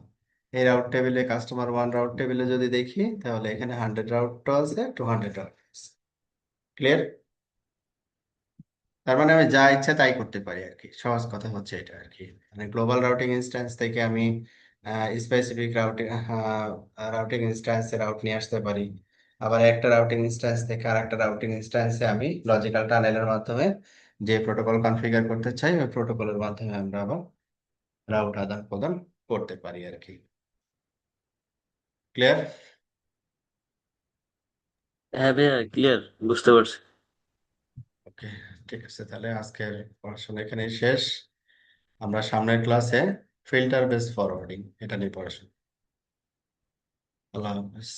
এই রাউট টেবিলে কাস্টমার ওয়ান রাউট টেবিলে যদি দেখি, তাহলে এখানে 100 রাউটও আছে, 200 রাউট আছে। ক্লিয়ার? তার মানে আমি যা ইচ্ছা তাই করতে পারি আর কি, সহজ কথা হচ্ছে এটা আর কি। মানে গ্লোবাল রাউটিং ইনস্ট্যান্স থেকে আমি স্পেসিফিক রাউটিং ইনস্ট্যান্সে রাউট নিয়ে আসতে পারি। আবার একটা রাউটিং ইনস্ট্যান্স থেকে আরেকটা রাউটিং ইনস্ট্যান্সে আমি লজিক্যাল টানেলের মাধ্যমে যে প্রোটোকল কনফিগার করতে চাই, ওই প্রোটোকলের মাধ্যমে আমরা আবার রাউট আদান প্রদান করতে পারি আর কি। ক্লিয়ার? হ্যাঁ ভাইয়া, ক্লিয়ার, বুঝতে পারছি। ওকে, ঠিক আছে, তাহলে আজকের পড়াশোনা এখানেই শেষ। আমরা সামনের ক্লাসে ফিল্টার বেস ফরওয়ার্ডিং এটা নিয়ে পড়াশোনা। আল্লাহ হাফেজ।